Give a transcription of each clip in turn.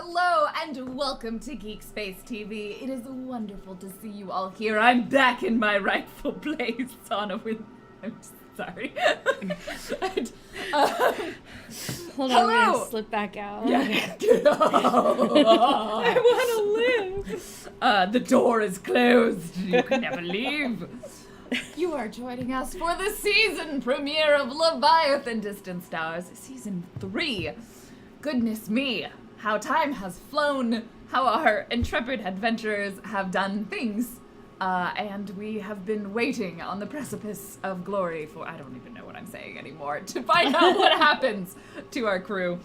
Hello and welcome to Geek Space TV. It is wonderful to see you all here. I'm back in my rightful place on a win. I'm sorry. Hold on, hello. I'm gonna slip back out. Yeah. I want to live. The door is closed. You can never leave. You are joining us for the season premiere of Leviathan Distant Stars, Season 3. Goodness me, how time has flown, how our intrepid adventurers have done things, and we have been waiting on the precipice of glory for, I don't even know what I'm saying anymore, to find out what happens to our crew.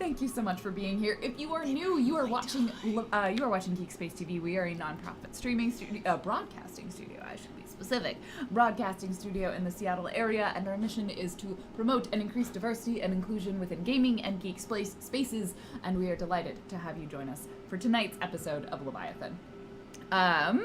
Thank you so much for being here. If you are new, you are watching Geek Space TV. We are a non-profit streaming studio, broadcasting studio, I should be specific, broadcasting studio in the Seattle area, and our mission is to promote and increase diversity and inclusion within gaming and geek spaces, and we are delighted to have you join us for tonight's episode of Leviathan. I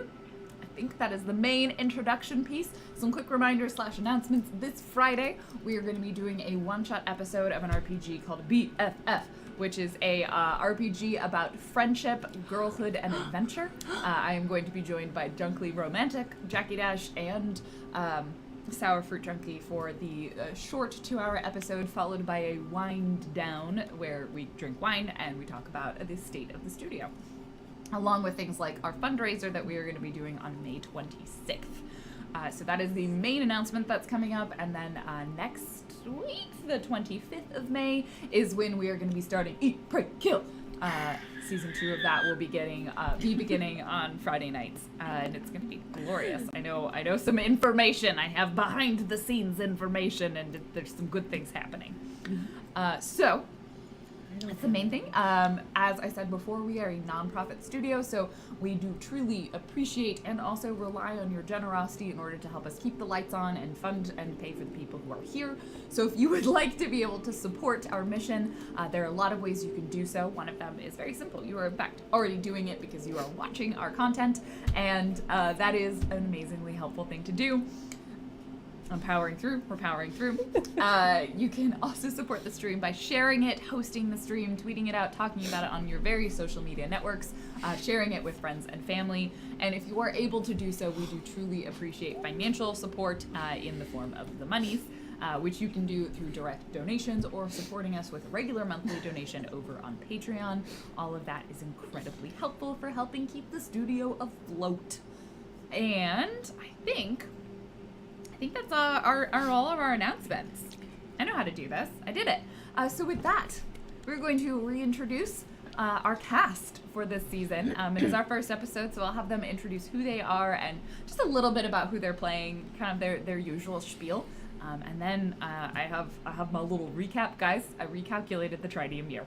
think that is the main introduction piece. Some quick reminders / announcements. This Friday, we are going to be doing a one-shot episode of an RPG called BFF, which is a RPG about friendship, girlhood, and adventure. I am going to be joined by Junkley Romantic, Jackie Dash, and Sour Fruit Junkie for the short 2-hour episode, followed by a wind down where we drink wine and we talk about the state of the studio, along with things like our fundraiser that we are going to be doing on May 26th. So that is the main announcement that's coming up, and then next week, the 25th of May, is when we are going to be starting Eat, Pray, Kill. Season 2 of that will be beginning on Friday nights, and it's going to be glorious. I know some information. I have behind the scenes information, and there's some good things happening. So that's the main thing. As I said before, we are a non-profit studio, so we do truly appreciate and also rely on your generosity in order to help us keep the lights on and fund and pay for the people who are here. So if you would like to be able to support our mission, there are a lot of ways you can do so. One of them is very simple. You are, in fact, already doing it because you are watching our content, and that is an amazingly helpful thing to do. We're powering through. You can also support the stream by sharing it, hosting the stream, tweeting it out, talking about it on your various social media networks, sharing it with friends and family. And if you are able to do so, we do truly appreciate financial support in the form of the monies, which you can do through direct donations or supporting us with a regular monthly donation over on Patreon. All of that is incredibly helpful for helping keep the studio afloat. And I think that's all of our announcements. I know how to do this. I did it. So with that, we're going to reintroduce our cast for this season. It is our first episode, so I'll have them introduce who they are and just a little bit about who they're playing, kind of their usual spiel. And then I have my little recap. Guys, I recalculated the Tridium year.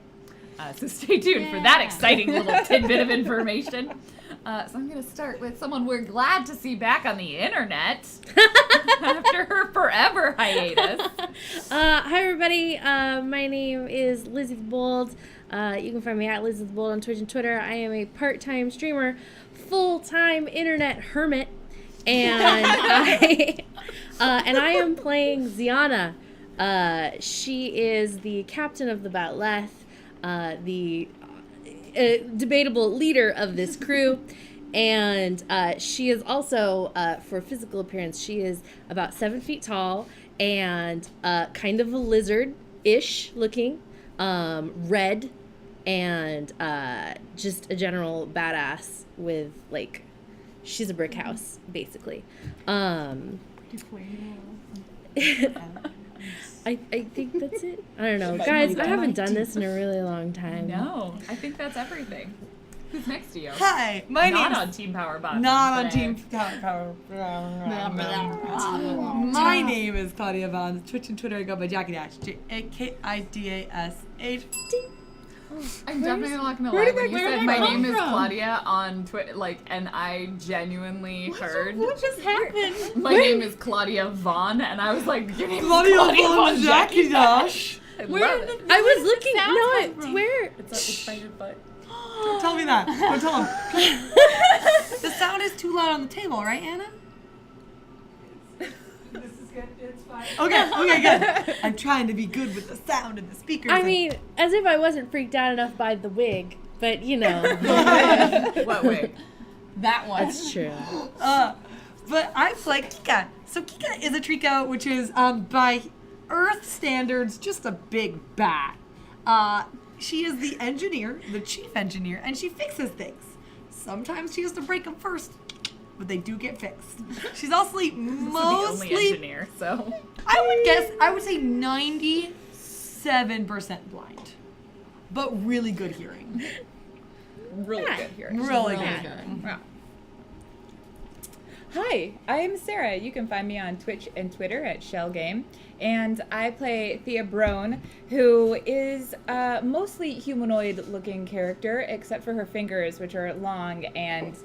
So stay tuned for that exciting little tidbit of information. So I'm going to start with someone we're glad to see back on the internet after her forever hiatus. Hi, everybody. My name is Lizzie the Bold. You can find me at Lizzie the Bold on Twitch and Twitter. I am a part-time streamer, full-time internet hermit, and I am playing Ziana. She is the captain of the Batleth, the debatable leader of this crew, and she is also, for physical appearance, she is about 7 feet tall and kind of a lizard-ish looking, red, and just a general badass with, like, she's a brick house, basically. I think that's it. I don't know. Guys, I haven't done this in a really long time. No, I think that's everything. Who's next to you? Hi, my name is... Not on Team Power Bot. Not on Team Power. My name is Claudia Vaughn. Twitch and Twitter, I go by Jackie Dash. JAKIDASH. I'm definitely not gonna lie. When you said my name is Claudia on Twitter, and I genuinely heard. What just happened? My name is Claudia Vaughn, and I was like, your name is Claudia Vaughn Jackie Dash. I love it. I was looking. No, where? It's by your butt. Don't tell me that. Don't tell him. The sound is too loud on the table, right, Anna? This is good. It's fine. Okay, good. I'm trying to be good with the sound and the speakers. I mean, as if I wasn't freaked out enough by the wig, but you know. What wig? That one. That's true. But I play Kika. So Kika is a Trico, which is, by Earth standards, just a big bat. She is the engineer, the chief engineer, and she fixes things. Sometimes she has to break them first, but they do get fixed. She's also The mostly, only engineer, so. I would say 97% blind, but really good hearing. Really good hearing. Really Really good. good. Yeah. Hi, I'm Sarah. You can find me on Twitch and Twitter at ShellGame. And I play Thea Brone, who is a mostly humanoid-looking character, except for her fingers, which are long and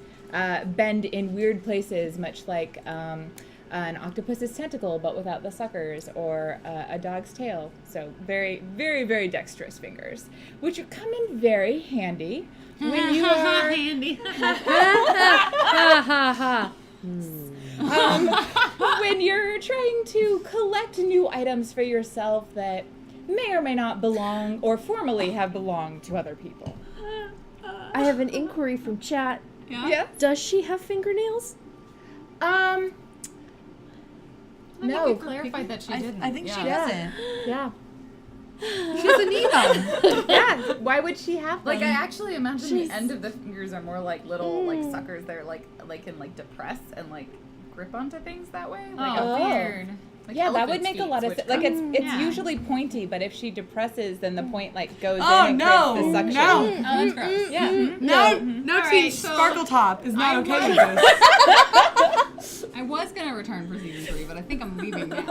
bend in weird places, much like an octopus's tentacle, but without the suckers, or a dog's tail. So very, very, very dexterous fingers, which come in very handy when you are... Handy. Ha ha ha. When you're trying to collect new items for yourself that may or may not belong or formerly have belonged to other people. I have an inquiry from chat. Yeah? Does she have fingernails? No, No. we clarified that she didn't. I think she Yeah. doesn't. Yeah. She doesn't need them. Yeah. Why would she have them? Like, I actually imagine She's- the end of the fingers are more like little like suckers. They're like can like depress and like grip onto things that way. Like Oh. weird. Like yeah, that would elephant's make a feet, lot of which sense. Like come- it's Yeah. usually pointy, but if she depresses, then the point like goes Oh, in and no, creates the suction. no. Oh, that's gross. Yeah. No All Team right, so Sparkle Top is not I okay was- with this. I was gonna return for season 3, but I think I'm leaving now.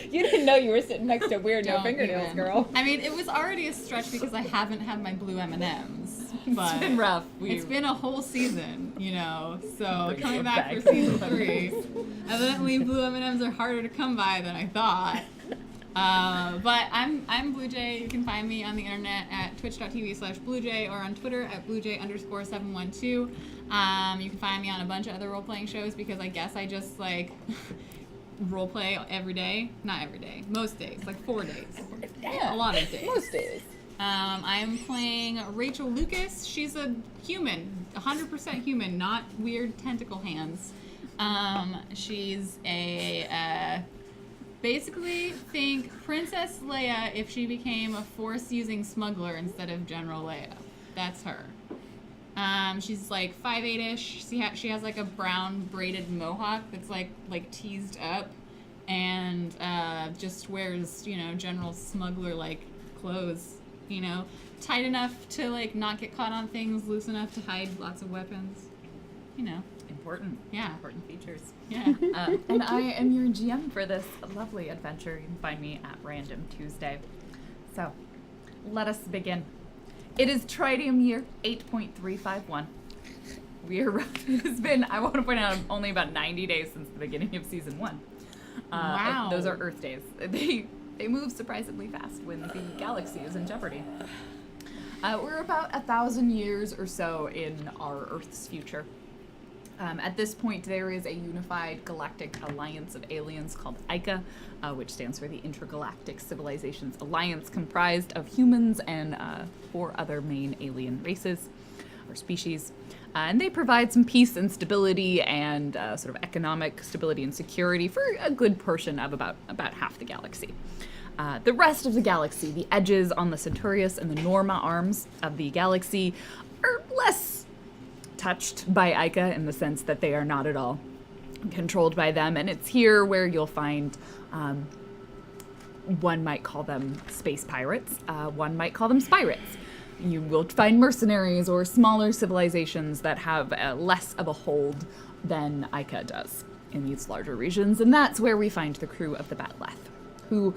You didn't know you were sitting next to weird no Don't fingernails, even. girl. I mean, it was already a stretch because I haven't had my blue M&Ms. But It's been rough. it's been a whole season, you know. So Bring coming it back back. for season 3, evidently blue M&Ms are harder to come by than I thought. But I'm Blue Jay. You can find me on the internet at twitch.tv/BlueJay or on Twitter at BlueJay_712. You can find me on a bunch of other role-playing shows because I guess I just like roleplay every day. Not every day. Most days. Like 4 days. Yeah. A lot of days. Most days. I'm playing Rachel Lucas. She's a human, 100% human, not weird tentacle hands. She's a basically think Princess Leia if she became a Force-using smuggler instead of General Leia. That's her. She's like 5'8"ish. She has like a brown braided mohawk that's like teased up, and just wears general smuggler like clothes. Tight enough to like not get caught on things, loose enough to hide lots of weapons. Important. Yeah. Important features. Yeah. And I am your GM for this lovely adventure. You can find me at Random Tuesday. So, let us begin. It is Tridium year 8.351. It has been, I want to point out, only about 90 days since the beginning of season 1. Wow. Those are Earth days. They move surprisingly fast when the galaxy is in jeopardy. We're about 1,000 years or so in our Earth's future. At this point, there is a unified galactic alliance of aliens called ICA, which stands for the Intergalactic Civilizations Alliance, comprised of humans and 4 other main alien races or species. And they provide some peace and stability and sort of economic stability and security for a good portion of about half the galaxy. The rest of the galaxy, the edges on the Centaurus and the Norma arms of the galaxy, are less touched by Ica in the sense that they are not at all controlled by them. And it's here where you'll find, one might call them space pirates, one might call them spirates. You will find mercenaries or smaller civilizations that have less of a hold than Ica does in these larger regions. And that's where we find the crew of the Batleth, who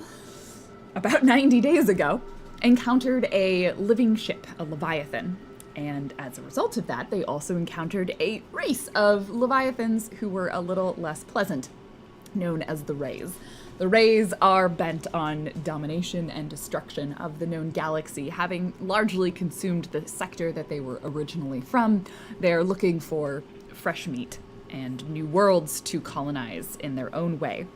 about 90 days ago encountered a living ship, a Leviathan. And as a result of that, they also encountered a race of Leviathans who were a little less pleasant, known as the Rays. The Rays are bent on domination and destruction of the known galaxy, having largely consumed the sector that they were originally from. They're looking for fresh meat and new worlds to colonize in their own way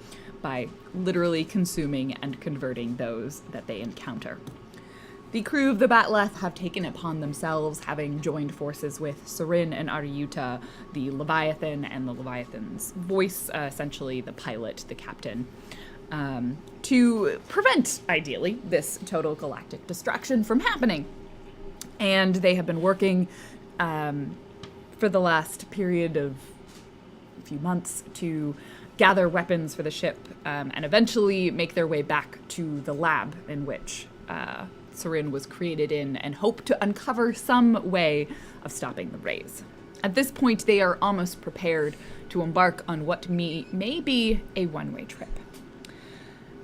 by literally consuming and converting those that they encounter. The crew of the Batleth have taken it upon themselves, having joined forces with Sarin and Ariuta, the Leviathan, and the Leviathan's voice, essentially the pilot, the captain, to prevent, ideally, this total galactic destruction from happening. And they have been working for the last period of a few months to gather weapons for the ship and eventually make their way back to the lab in which Sarin was created in and hope to uncover some way of stopping the rays. At this point, they are almost prepared to embark on what may be a one-way trip.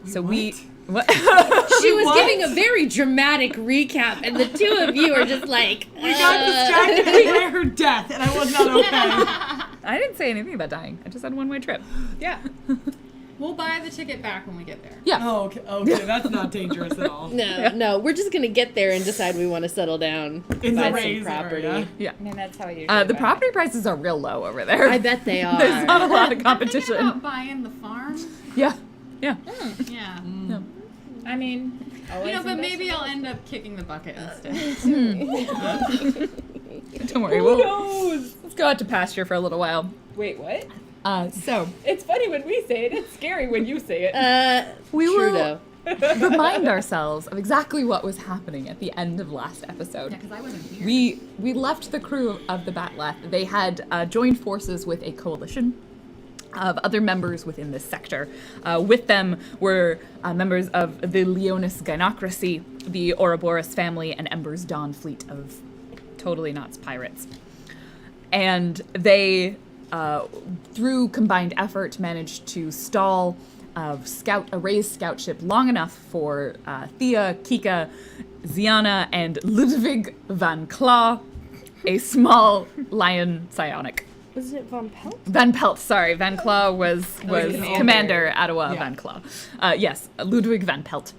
So What? She was giving a very dramatic recap, and the two of you are just like, We got distracted by her death, and I was not okay. I didn't say anything about dying. I just said one-way trip. Yeah. We'll buy the ticket back when we get there. Yeah. Oh, okay, that's not dangerous at all. No, we're just gonna get there and decide we want to settle down In buy the some Rays property. area. Yeah. I mean, that's how you do The property prices are real low over there. I bet they are. There's not a lot of I'm thinking competition. about buying the farm. Yeah. Yeah. Yeah. Yeah. I mean, But maybe I'll end up kicking the bucket instead. Don't worry. Let's go out to pasture for a little while. Wait, what? So It's funny when we say it. It's scary when you say it. we True will remind ourselves of exactly what was happening at the end of last episode. Yeah, because I wasn't here. We left the crew of the Batleth. They had joined forces with a coalition of other members within this sector. With them were members of the Leonis Gynocracy, the Ouroboros family, and Ember's Dawn fleet of totally not pirates. And they, through combined effort, managed to stall a Ray's scout ship long enough for Thea, Kika, Ziana, and Ludwig van Claw, a small lion psionic. Wasn't it Von Pelt? Van Pelt, sorry. Van Claw was Commander Ottawa Yeah. Van Claw. Yes, Ludwig Van Pelt.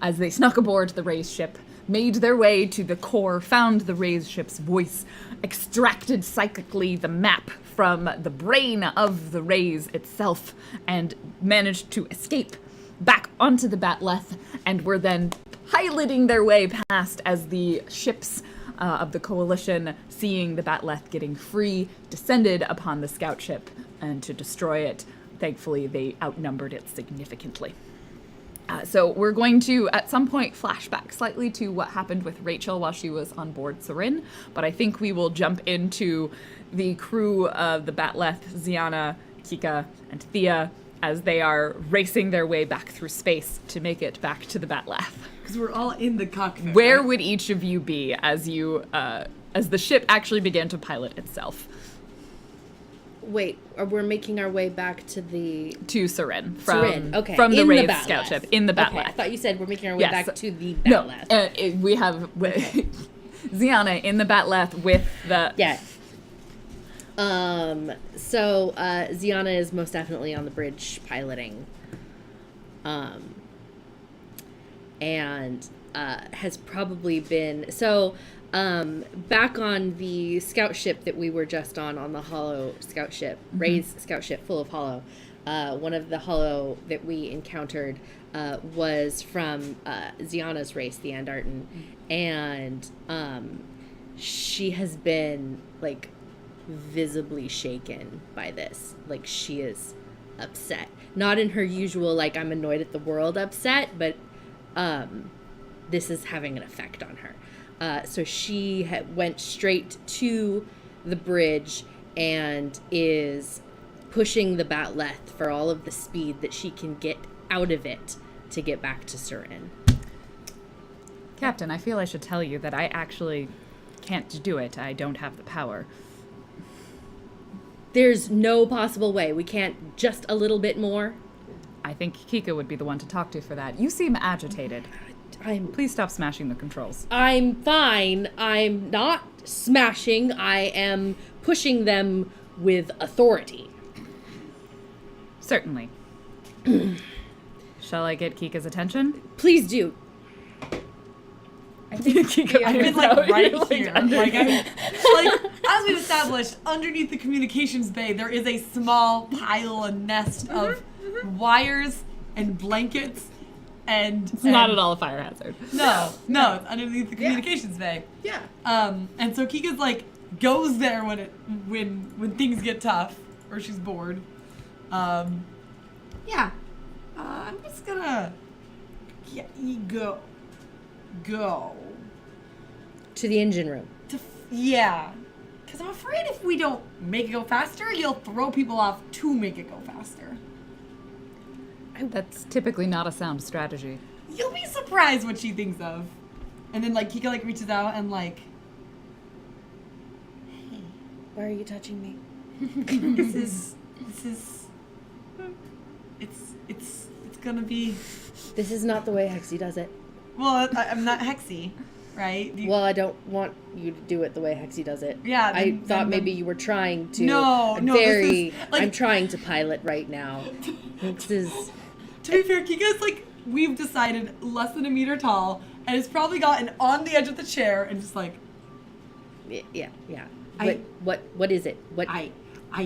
As they snuck aboard the Ray's ship, made their way to the core, found the Ray's ship's voice, extracted psychically the map from the brain of the Rays itself, and managed to escape back onto the Batleth, and were then piloting their way past as the ships of the coalition, seeing the Batleth getting free, descended upon the scout ship and to destroy it. Thankfully, they outnumbered it significantly. So we're going to, at some point, flash back slightly to what happened with Rachel while she was on board Sarin, but I think we will jump into the crew of the Batleth, Ziana, Kika, and Thea, as they are racing their way back through space to make it back to the Batleth. Because we're all in the cockpit. Where right? would each of you be as as the ship actually began to pilot itself Wait, we're making our way back to the to Sarin Sarin. Okay, from the in Ray's Batleth. scout ship in the Batleth? Okay, I thought you said we're making our way Yes. back to the No, Batleth. we have Ziana in the Batleth with the Yeah. So Ziana is most definitely on the bridge piloting. And has probably been back on the scout ship that we were just on the Hollow scout ship, Ray's scout ship full of Hollow. One of the Hollow that we encountered was from Ziana's race, the Andartan, and she has been like visibly shaken by this. Like, she is upset, not in her usual like I'm annoyed at the world upset, but this is having an effect on her. So she went straight to the bridge and is pushing the Batleth for all of the speed that she can get out of it to get back to Sarin. Captain, I feel I should tell you that I actually can't do it. I don't have the power. There's no possible way. We can't just a little bit more. I think Kika would be the one to talk to for that. You seem agitated. Please stop smashing the controls. I'm fine. I'm not smashing. I am pushing them with authority. Certainly. Shall I get Kika's attention? Please do. I think Kika, I've been No, like right you're, here. under Like, here. as we've established, underneath the communications bay, there is a small pile, a nest of wires and blankets. And It's not at all a fire hazard. No, it's underneath the communications bay. Yeah. And so Kika's like goes there when things get tough or she's bored. Yeah. I'm just gonna go To the engine room. yeah. Because I'm afraid if we don't make it go faster, you'll throw people off to make it go faster. That's typically not a sound strategy. You'll be surprised what she thinks of. And then like Kika like reaches out and like, hey, Why are you touching me? this is it's gonna be. This is not the way Hexy does it. Well, I'm not Hexy, right? Well, I don't want you to do it the way Hexy does it. Yeah, I then- thought then- maybe you were trying to. No, I'm no, this very. is, like- I'm trying to pilot right now. This is. To be fair, Kika's like we've decided less than a meter tall, and has probably gotten on the edge of the chair and just like Yeah. I- What is it? What? I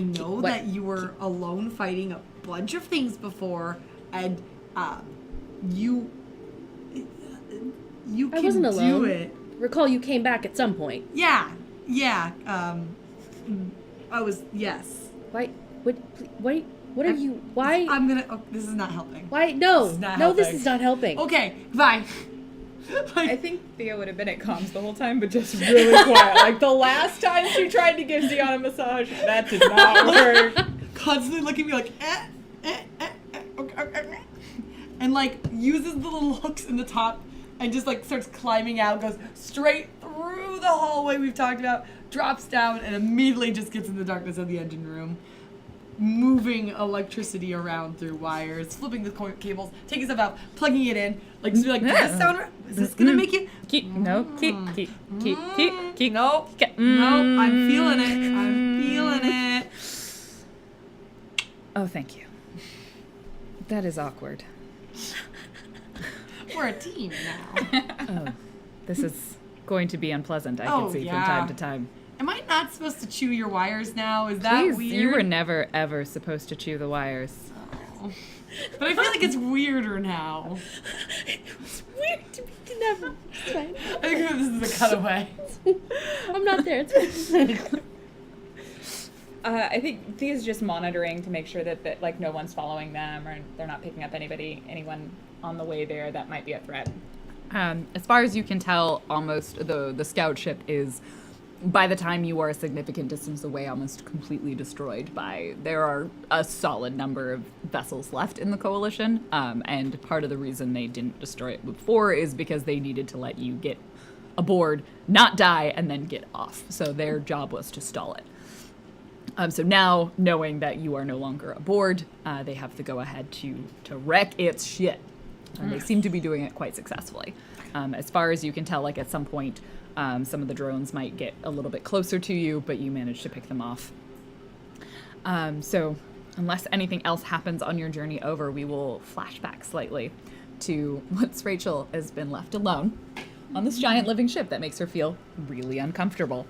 know What? that you were alone fighting a bunch of things before, and you I can wasn't do alone. it. Recall you came back at some point. Yeah. I was yes. Why? What are you? Why? I'm gonna. Oh, this is not helping. Why? No. This is not No, this helping. is not helping. Okay, bye. I think Thea would have been at comms the whole time, but just really quiet. Like the last time she tried to give Xeon a massage, that did not work. Constantly looking at me like, okay. And like uses the little hooks in the top and just like starts climbing out, goes straight through the hallway we've talked about, drops down, and immediately just gets in the darkness of the engine room, moving electricity around through wires, flipping the cables, taking stuff out, plugging it in, like just be like, does this sound right? Is this gonna make you? Keep. No, I'm feeling it. Oh, thank you. That is awkward. We're a team now. Oh, this is going to be unpleasant, I Oh, can see yeah. from time to time. Am I not supposed to chew your wires now? Is that Please, weird? you were never, ever supposed to chew the wires. Oh. But I feel like it's weirder now. It's weird to be never. It's fine. I think this is a cutaway. I'm not there. It's fine. I think Thea's just monitoring to make sure that like no one's following them or they're not picking up anyone on the way there that might be a threat. As far as you can tell, almost the scout ship is, by the time you are a significant distance away, almost completely destroyed by. There are a solid number of vessels left in the coalition, and part of the reason they didn't destroy it before is because they needed to let you get aboard, not die, and then get off. So their job was to stall it. So now, knowing that you are no longer aboard, they have to go ahead to wreck its shit. And they seem to be doing it quite successfully. As far as you can tell, like at some point, some of the drones might get a little bit closer to you, but you manage to pick them off. So unless anything else happens on your journey over, we will flash back slightly to once Rachel has been left alone on this giant living ship that makes her feel really uncomfortable.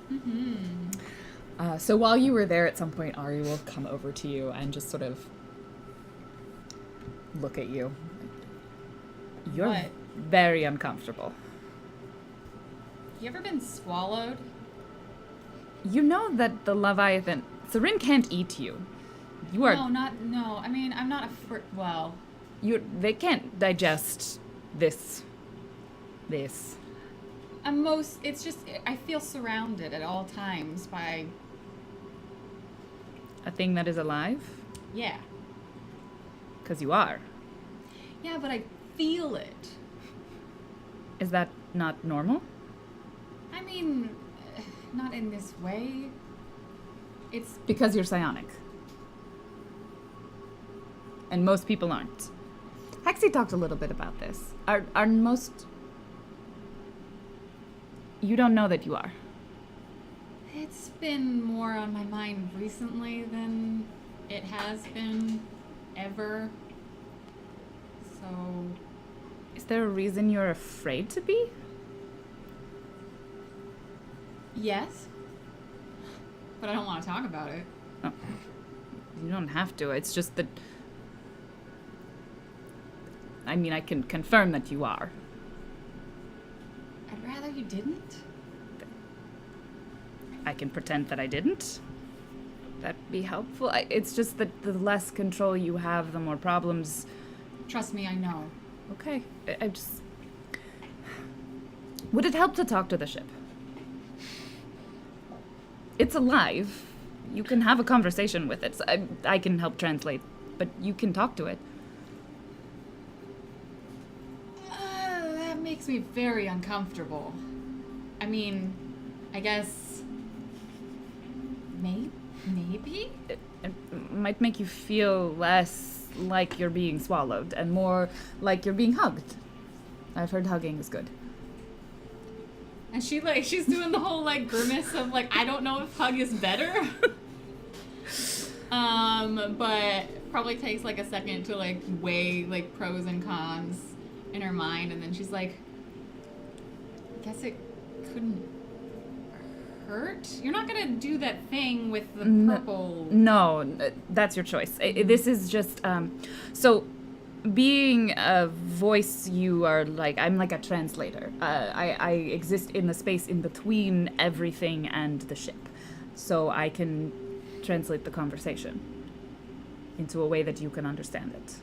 So while you were there, at some point, Ari will come over to you and just sort of look at you. You're What? very uncomfortable. You ever been swallowed? You know that the Leviathan, Sarin can't eat you. You are, No. I mean, I'm not well, they can't digest this. it's just, I feel surrounded at all times by, A thing that is alive? yeah. Because you are. Yeah, but I feel it. Is that not normal? I mean, not in this way. It's, Because you're psionic. And most people aren't. Hexy talked a little bit about this. Are most... You don't know that you are. it's been more on my mind recently than it has been ever. So, Is there a reason you're afraid to be? yes. But I don't want to talk about it. Oh. You don't have to. It's just that I mean, I can confirm that you are. I'd rather you didn't. I can pretend that I didn't. That'd be helpful. It's just that the less control you have, the more problems. Trust me, I know. Okay. I just... Would it help to talk to the ship? It's alive. You can have a conversation with it. So I can help translate, but you can talk to it. That makes me very uncomfortable. I mean, I guess... Maybe? It might make you feel less like you're being swallowed and more like you're being hugged. I've heard hugging is good. And she's doing the whole like grimace of like, I don't know if hug is better. But probably takes like a second to like weigh like pros and cons in her mind, and then she's like, I guess it couldn't hurt? You're not gonna do that thing with the purple... No, that's your choice. This is just, so being a voice, you are like, I'm like a translator. I exist in the space in between everything and the ship. So I can translate the conversation into a way that you can understand it.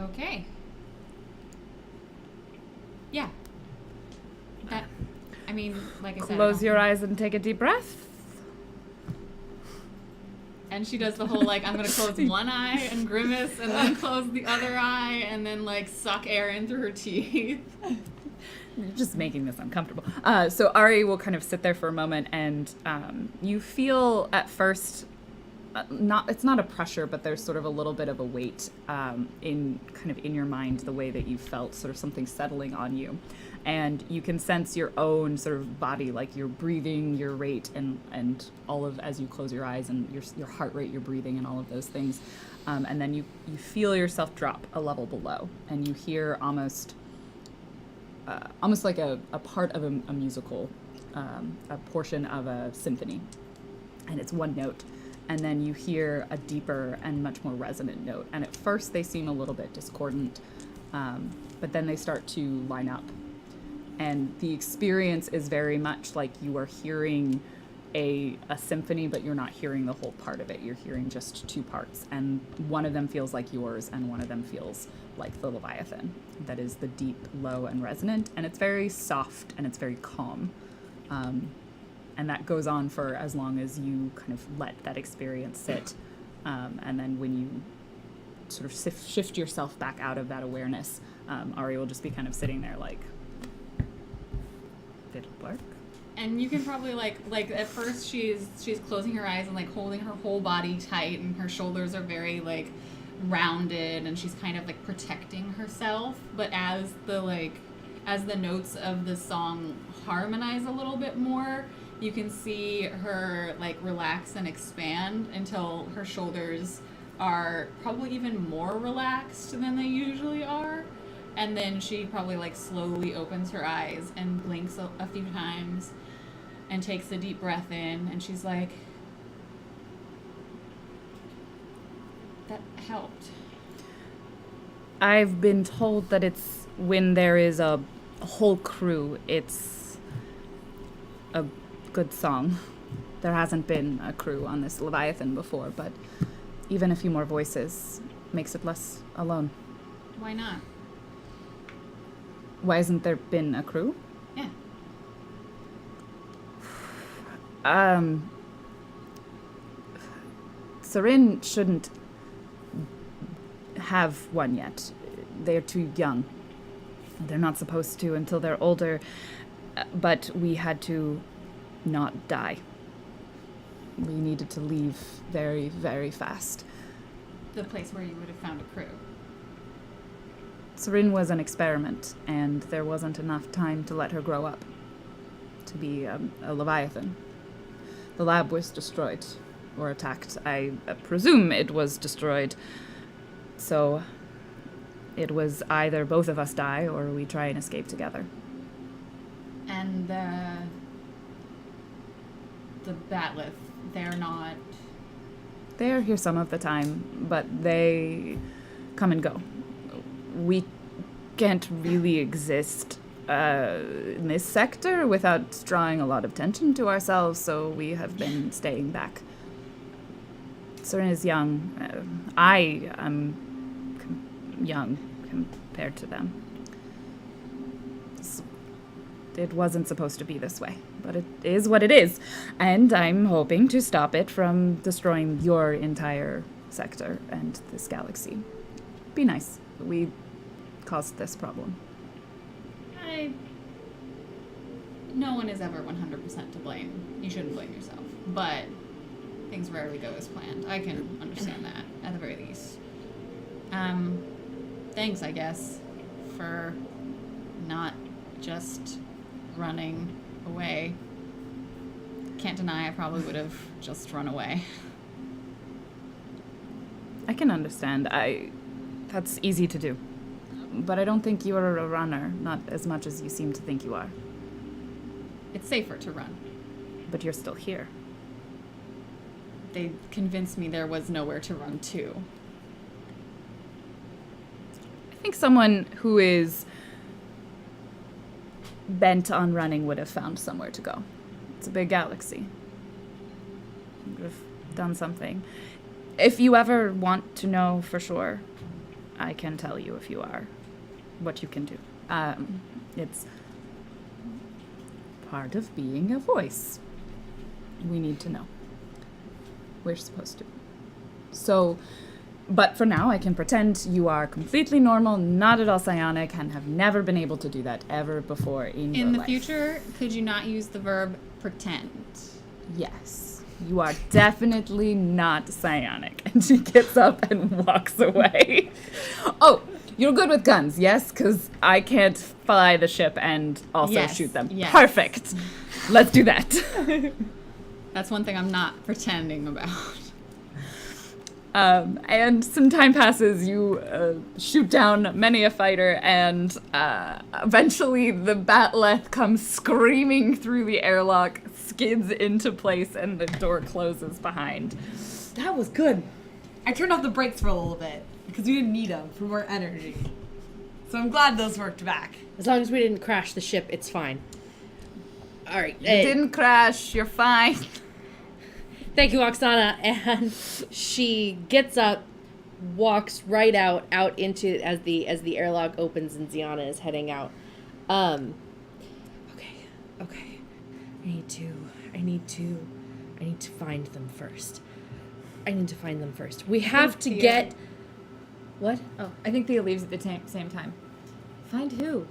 Okay. Yeah. That... I mean, like I said... Close your eyes and take a deep breath. And she does the whole, like, I'm going to close one eye and grimace, and then close the other eye, and then, like, suck air in through her teeth. You're just making this uncomfortable. So Ari will kind of sit there for a moment, and you feel at first... it's not a pressure, but there's sort of a little bit of a weight in your mind, the way that you felt sort of something settling on you. And you can sense your own sort of body, like your breathing, your rate, and all of, as you close your eyes, and your heart rate, your breathing, and all of those things. And then you feel yourself drop a level below, and you hear almost like a part of a musical, a portion of a symphony. And it's one note. And then you hear a deeper and much more resonant note. And at first they seem a little bit discordant, but then they start to line up. And the experience is very much like you are hearing a symphony, but you're not hearing the whole part of it. You're hearing just two parts. And one of them feels like yours, and one of them feels like the Leviathan. That is the deep, low, and resonant. And it's very soft, and it's very calm. And that goes on for as long as you kind of let that experience sit. And then when you sort of shift yourself back out of that awareness, Ari will just be kind of sitting there like, did it work? And you can probably like at first she's closing her eyes and like holding her whole body tight, and her shoulders are very like rounded, and she's kind of like protecting herself. But as the notes of the song harmonize a little bit more, you can see her like relax and expand until her shoulders are probably even more relaxed than they usually are. And then she probably like slowly opens her eyes and blinks a few times and takes a deep breath in, and she's like, that helped. I've been told that it's when there is a whole crew, it's a good song. There hasn't been a crew on this Leviathan before, but even a few more voices makes it less alone. Why not? Why hasn't there been a crew? Yeah. Sarin shouldn't have one yet. They're too young. They're not supposed to until they're older, but we had to not die. We needed to leave very, very fast. The place where you would have found a crew. Sarin was an experiment, and there wasn't enough time to let her grow up to be a Leviathan. The lab was destroyed, or attacked. I presume it was destroyed. So it was either both of us die, or we try and escape together. And the Batleth, they're not... They're here some of the time, but they come and go. We can't really exist in this sector without drawing a lot of attention to ourselves, so we have been staying back. Seren is young. I am young compared to them. It wasn't supposed to be this way, but it is what it is. And I'm hoping to stop it from destroying your entire sector and this galaxy. Be nice. We caused this problem. No one is ever 100% to blame. You shouldn't blame yourself. But things rarely go as planned. I can understand that, at the very least. Thanks, I guess, for not just running away. Can't deny I probably would have just run away. I can understand. That's easy to do. But I don't think you are a runner, not as much as you seem to think you are. It's safer to run. But you're still here. They convinced me there was nowhere to run to. I think someone who is bent on running would have found somewhere to go. It's a big galaxy. Would have done something. If you ever want to know for sure, I can tell you if you are what you can do. It's part of being a voice. We need to know. We're supposed to. So, but for now, I can pretend you are completely normal, not at all psionic, and have never been able to do that ever before in your In the life. future, could you not use the verb pretend? Yes. You are definitely not psionic. And she gets up and walks away. Oh, you're good with guns, yes? Because I can't fly the ship and also Yes, shoot them. yes. Perfect. Let's do that. That's one thing I'm not pretending about. And some time passes, you shoot down many a fighter, and eventually the Batleth comes screaming through the airlock, skids into place, and the door closes behind. That was good. I turned off the brakes for a little bit because we didn't need them for more energy. So I'm glad those worked back. As long as we didn't crash the ship, it's fine. All right. You didn't crash, you're fine. Thank you, Oksana. And she gets up, walks right out into as the airlock opens and Ziana is heading out. Okay. I need to find them first. We have to get. What? Oh, I think Thea leaves at the same time. Find who?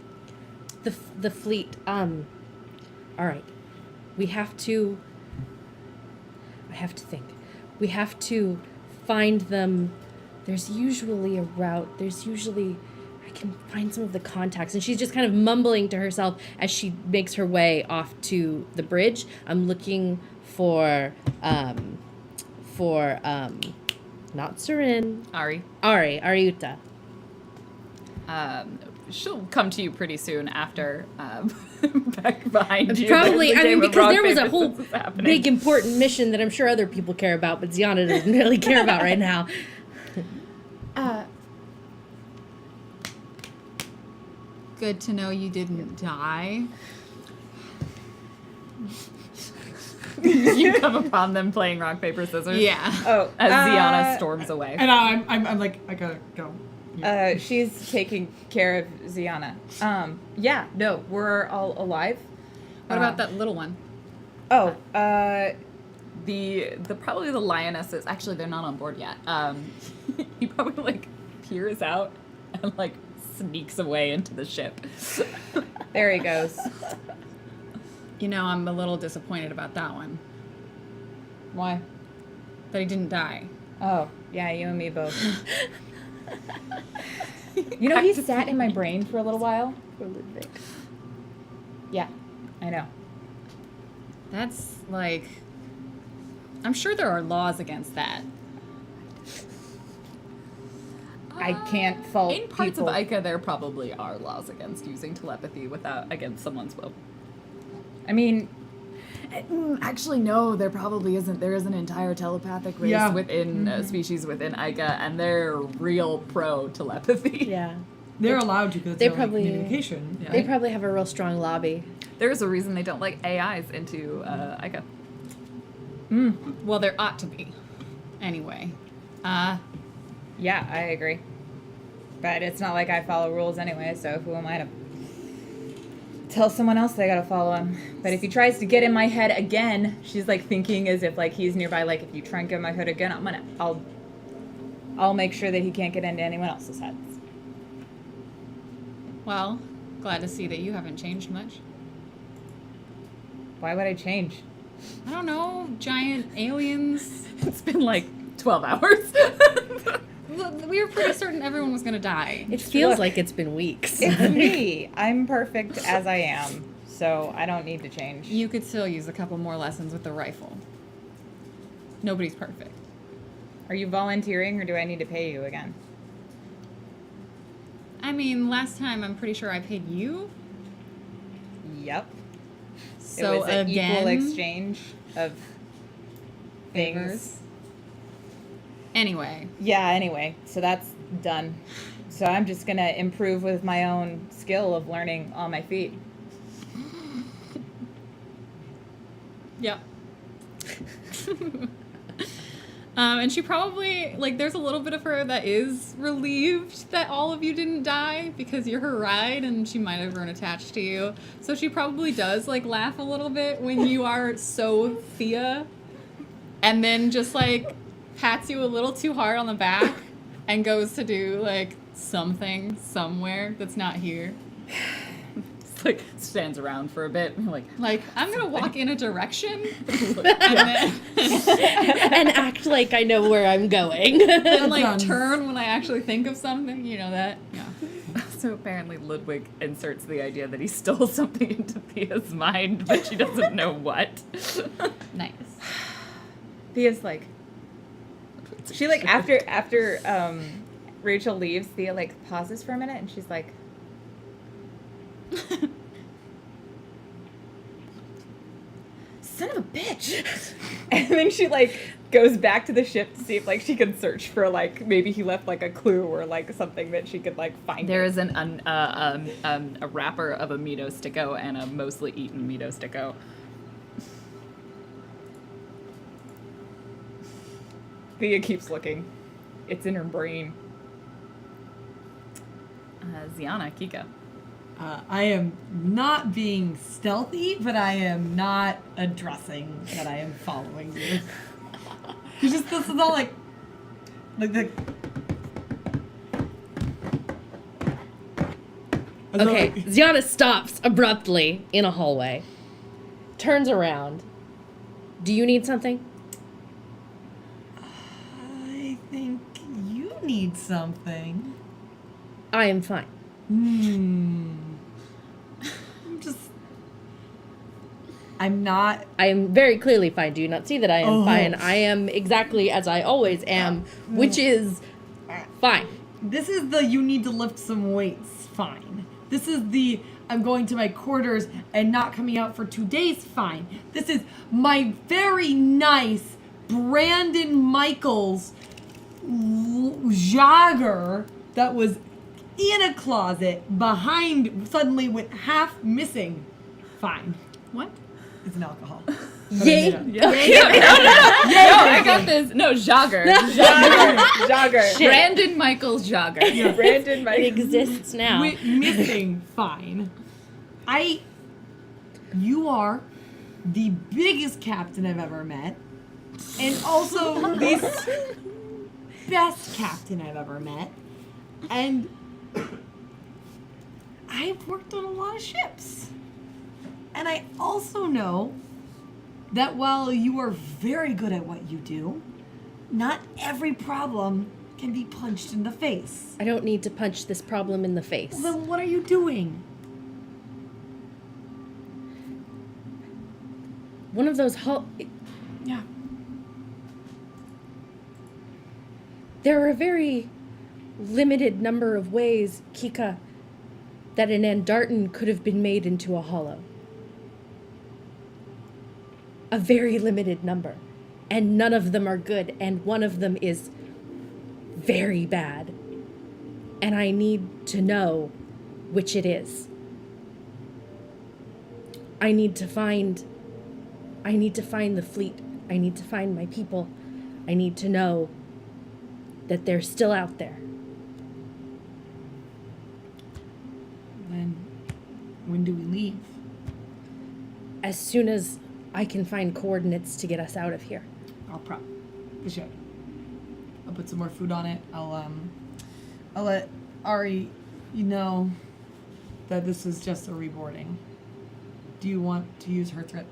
The fleet. All right. We have to. I have to think. We have to find them. There's usually a route. I can find some of the contacts. And she's just kind of mumbling to herself as she makes her way off to the bridge. I'm looking for not Seren. Ariuta. She'll come to you pretty soon after back behind you. Probably, There's a game of because rock, there was a paper, whole scissors happening. big important mission that I'm sure other people care about, but Ziana doesn't really care about right now. Good to know you didn't die. You come upon them playing rock, paper, scissors. Yeah. Oh, As Ziana storms away. And I'm like, I gotta go. She's taking care of Ziana. Yeah, no, we're all alive. What about that little one? Oh, The probably the lionesses. Actually, they're not on board yet. He probably like peers out and like sneaks away into the ship. there he goes. You know, I'm a little disappointed about that one. Why? That he didn't die. Oh, yeah, you and me both. You know, he sat in my brain for a little while. Yeah, I know. That's like... I'm sure there are laws against that. I can't fault In parts people. of Ica, there probably are laws against using telepathy against someone's will. I mean, Actually, no, there probably isn't. There is an entire telepathic race within species within Ica, and they're real pro telepathy. Yeah. They're allowed to because They they're probably- communication. They probably have a real strong lobby. There's a reason they don't like AIs into Ica. Well, there ought to be. Anyway. Yeah, I agree. But it's not like I follow rules anyway, so who am I to tell someone else they gotta follow him? But if he tries to get in my head again, she's like thinking as if like he's nearby. Like if you try and get in my head again, I'll make sure that he can't get into anyone else's heads. Well, glad to see that you haven't changed much. Why would I change? I don't know, giant aliens. It's been like 12 hours. We were pretty certain everyone was gonna die. It feels Look. like it's been weeks. It's me. I'm perfect as I am, so I don't need to change. You could still use a couple more lessons with the rifle. Nobody's perfect. Are you volunteering, or do I need to pay you again? I mean, last time I'm pretty sure I paid you. Yep. So it was an again, equal exchange of things. favors. Anyway, Yeah, anyway, so that's done. So I'm just gonna improve with my own skill of learning on my feet. yep. And she probably, like, there's a little bit of her that is relieved that all of you didn't die because you're her ride and she might have grown attached to you. So she probably does, like, laugh a little bit when you are so Thea and then just, like, pats you a little too hard on the back and goes to do, like, something somewhere that's not here. It's like stands around for a bit. And like, Like, I'm gonna walk in a direction and then, And act like I know where I'm going. and like Done. turn when I actually think of something, you know that? Yeah. so apparently Ludwig inserts the idea that he stole something into Thea's mind, but she doesn't know what. Nice. Thea's like, she like after Rachel leaves, Thea like pauses for a minute and she's like, son of a bitch. And then she like goes back to the ship to see if like she can search for like maybe he left like a clue or like something that she could like find. There is a wrapper of a Mito Sticko and a mostly eaten Mito Sticko. Thea keeps looking. It's in her brain. Ziana, Kika. I am not being stealthy, but I am not addressing that I am following you. This is all like the. Okay, Ziana stops abruptly in a hallway, turns around. Do you need something? I think you need something. I am fine. I'm not. I am very clearly fine. Do you not see that I am Oh. fine? I am exactly as I always am, which is fine. This is the you need to lift some weights fine. This is the I'm going to my quarters and not coming out for 2 days fine. This is my very nice Brandon Michaels jogger that was in a closet behind, suddenly went half missing. Fine. What? It's an alcohol. Yay! No, I got this. No, jogger. Jogger. Brandon Michaels jogger. Brandon It Mike. exists now. Missing fine. You are the biggest captain I've ever met. And also the best captain I've ever met. And I've worked on a lot of ships. And I also know that while you are very good at what you do, not every problem can be punched in the face. I don't need to punch this problem in the face. Well, then what are you doing? One of those Yeah. There are a very limited number of ways, Kika, that an Andartan could have been made into a hollow. a very limited number. And none of them are good, and one of them is very bad. And I need to know which it is. I need to find the fleet. I need to find my people. I need to know that they're still out there. Then, when do we leave? As soon as I can find coordinates to get us out of here. I'll prep the ship. I'll put some more food on it. I'll let Ari, know that this is just a reboarding. Do you want to use her threat?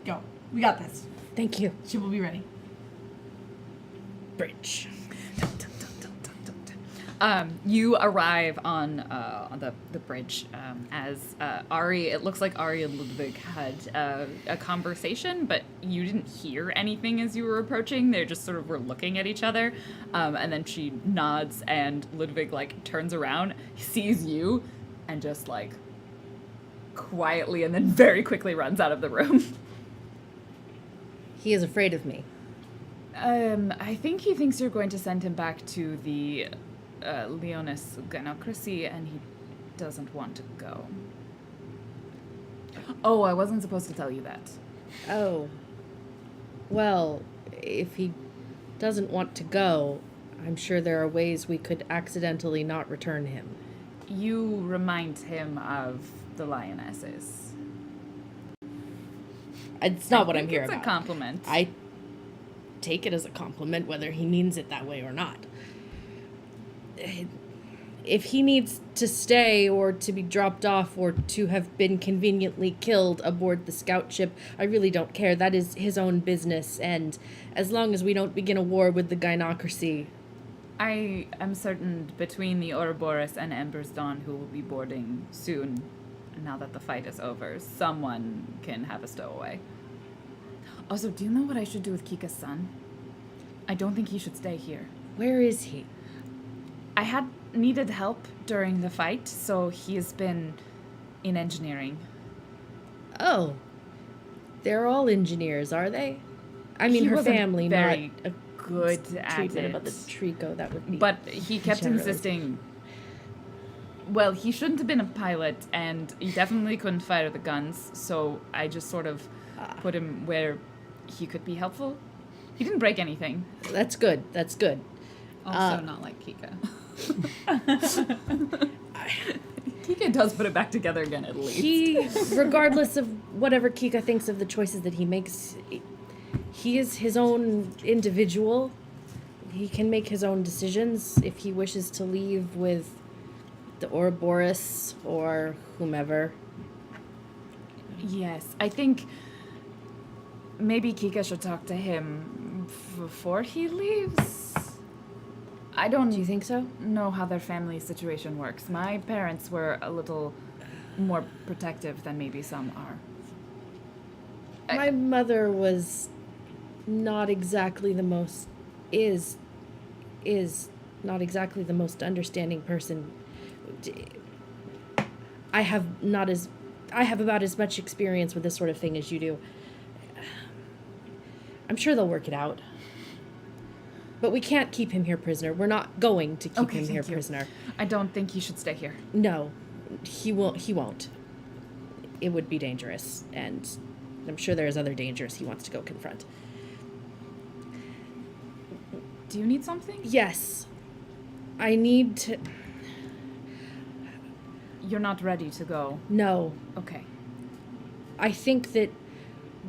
Go. We got this. Thank you. Ship will be ready. Bridge. You arrive on the bridge as Ari. It looks like Ari and Ludwig had a conversation, but you didn't hear anything as you were approaching. They just sort of were looking at each other, and then she nods, and Ludwig turns around, sees you, and just quietly and then very quickly runs out of the room. He is afraid of me. I think he thinks you're going to send him back to the Leonis gynocracy, and he doesn't want to go. Oh, I wasn't supposed to tell you that. Oh. Well, if he doesn't want to go, I'm sure there are ways we could accidentally not return him. You remind him of the lionesses. It's not what I'm here about. It's a compliment. I take it as a compliment, whether he means it that way or not. If he needs to stay or to be dropped off or to have been conveniently killed aboard the scout ship, I really don't care. That is his own business, and as long as we don't begin a war with the gynocracy... I am certain between the Ouroboros and Ember's Dawn, who will be boarding soon, now that the fight is over, someone can have a stowaway. Also, do you know what I should do with Kika's son? I don't think he should stay here. Where is he? I had needed help during the fight, so he has been in engineering. Oh. They're all engineers, are they? I mean, her family, very not a good at treatment it. about the Trico, that would be... But he kept insisting... Well, he shouldn't have been a pilot, and he definitely couldn't fire the guns, so I just sort of put him where he could be helpful. He didn't break anything. That's good. That's good. Also not like Kika. Kika does put it back together again, at least. He, regardless of whatever Kika thinks of the choices that he makes, he is his own individual. He can make his own decisions if he wishes to leave with the Ouroboros or whomever. Yes, I think maybe Kika should talk to him before he leaves. I don't... Do you think so? know how their family situation works. My parents were a little more protective than maybe some are. My mother was not exactly the most... is not exactly the most understanding person. I have about as much experience with this sort of thing as you do. I'm sure they'll work it out. But we can't keep him here prisoner. We're not going to keep him here prisoner. I don't think he should stay here. No, he won't. It would be dangerous, and I'm sure there's other dangers he wants to go confront. Do you need something? Yes. I need to... You're not ready to go. No. Okay. I think that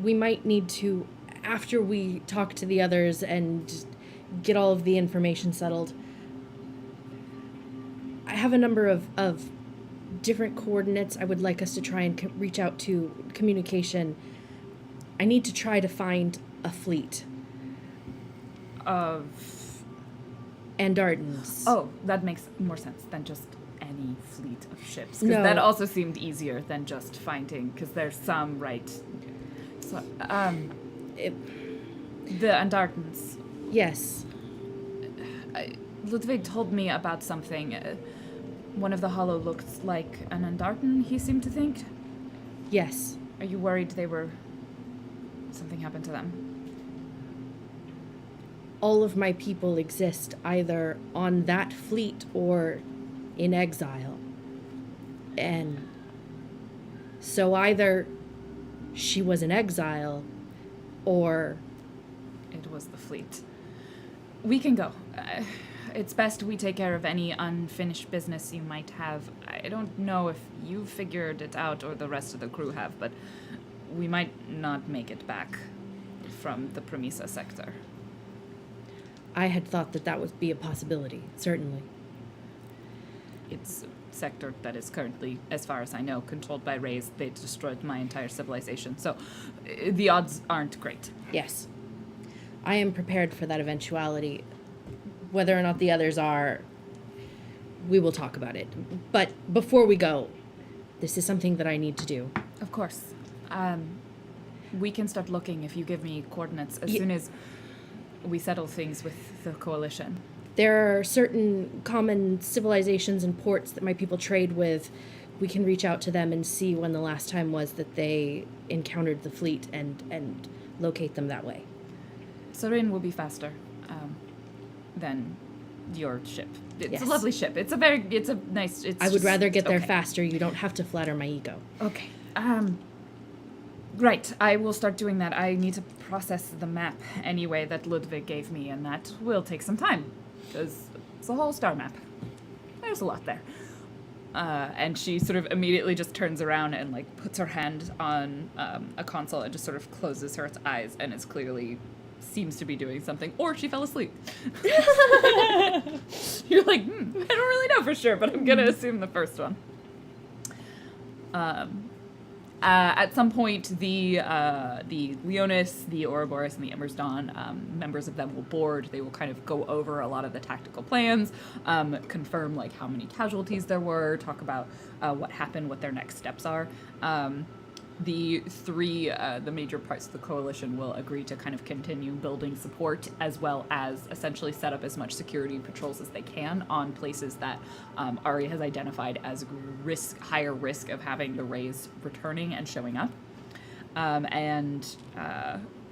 we might need to, after we talk to the others and get all of the information settled, I have a number of different coordinates I would like us to try and reach out to, communication. I need to try to find a fleet. Of... Andardans. Oh, that makes more sense than just any fleet of ships. Because No. that also seemed easier than just finding, because there's some, right... So, the Andardans. Yes. Ludwig told me about something. One of the Hollow looked like an Andartan, he seemed to think. Yes. Are you worried they were something happened to them. All of my people exist either on that fleet or in exile. And so either she was in exile or... It was the fleet. We can go. It's best we take care of any unfinished business you might have. I don't know if you figured it out or the rest of the crew have, but we might not make it back from the Promisa sector. I had thought that would be a possibility, certainly. It's a sector that is currently, as far as I know, controlled by Rays. They destroyed my entire civilization, so the odds aren't great. Yes. I am prepared for that eventuality. Whether or not the others are, we will talk about it. But before we go, this is something that I need to do. Of course. We can start looking if you give me coordinates as soon as we settle things with the coalition. There are certain common civilizations and ports that my people trade with. We can reach out to them and see when the last time was that they encountered the fleet and locate them that way. Sorin will be faster than your ship. It's Yes. a lovely ship. It's a nice... I would rather get there okay. faster. You don't have to flatter my ego. Okay. Right. I will start doing that. I need to process the map anyway that Ludwig gave me, and that will take some time, because it's a whole star map. There's a lot there. And she sort of immediately just turns around and, like, puts her hand on a console and just sort of closes her eyes, and it's clearly seems to be doing something, or she fell asleep. You're like, I don't really know for sure, but I'm gonna assume the first one. At some point, the Leonis, the Ouroboros, and the Ember's Dawn, members of them will board. They will kind of go over a lot of the tactical plans, confirm like how many casualties there were, talk about what happened, what their next steps are. The major parts of the coalition will agree to kind of continue building support, as well as essentially set up as much security patrols as they can on places that Ari has identified as higher risk of having the Rays returning and showing up.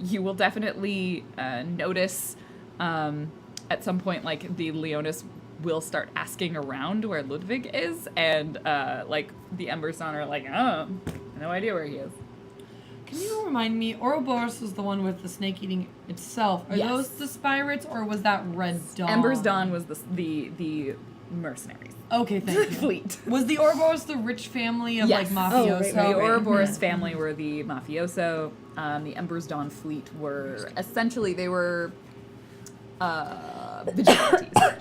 You will definitely notice at some point, like, the Leonis will start asking around where Ludwig is, and like the Embers on are like, oh, no idea where he is. Can you remind me, Ouroboros was the one with the snake eating itself. Are Yes. those the Spirates, or was that Red Dawn? Ember's Dawn was the mercenaries. Okay, thank you. Fleet. Was the Ouroboros the rich family of Yes. like mafioso? Oh, right, The right. Ouroboros family were the mafioso. The Ember's Dawn fleet were essentially vigilantes.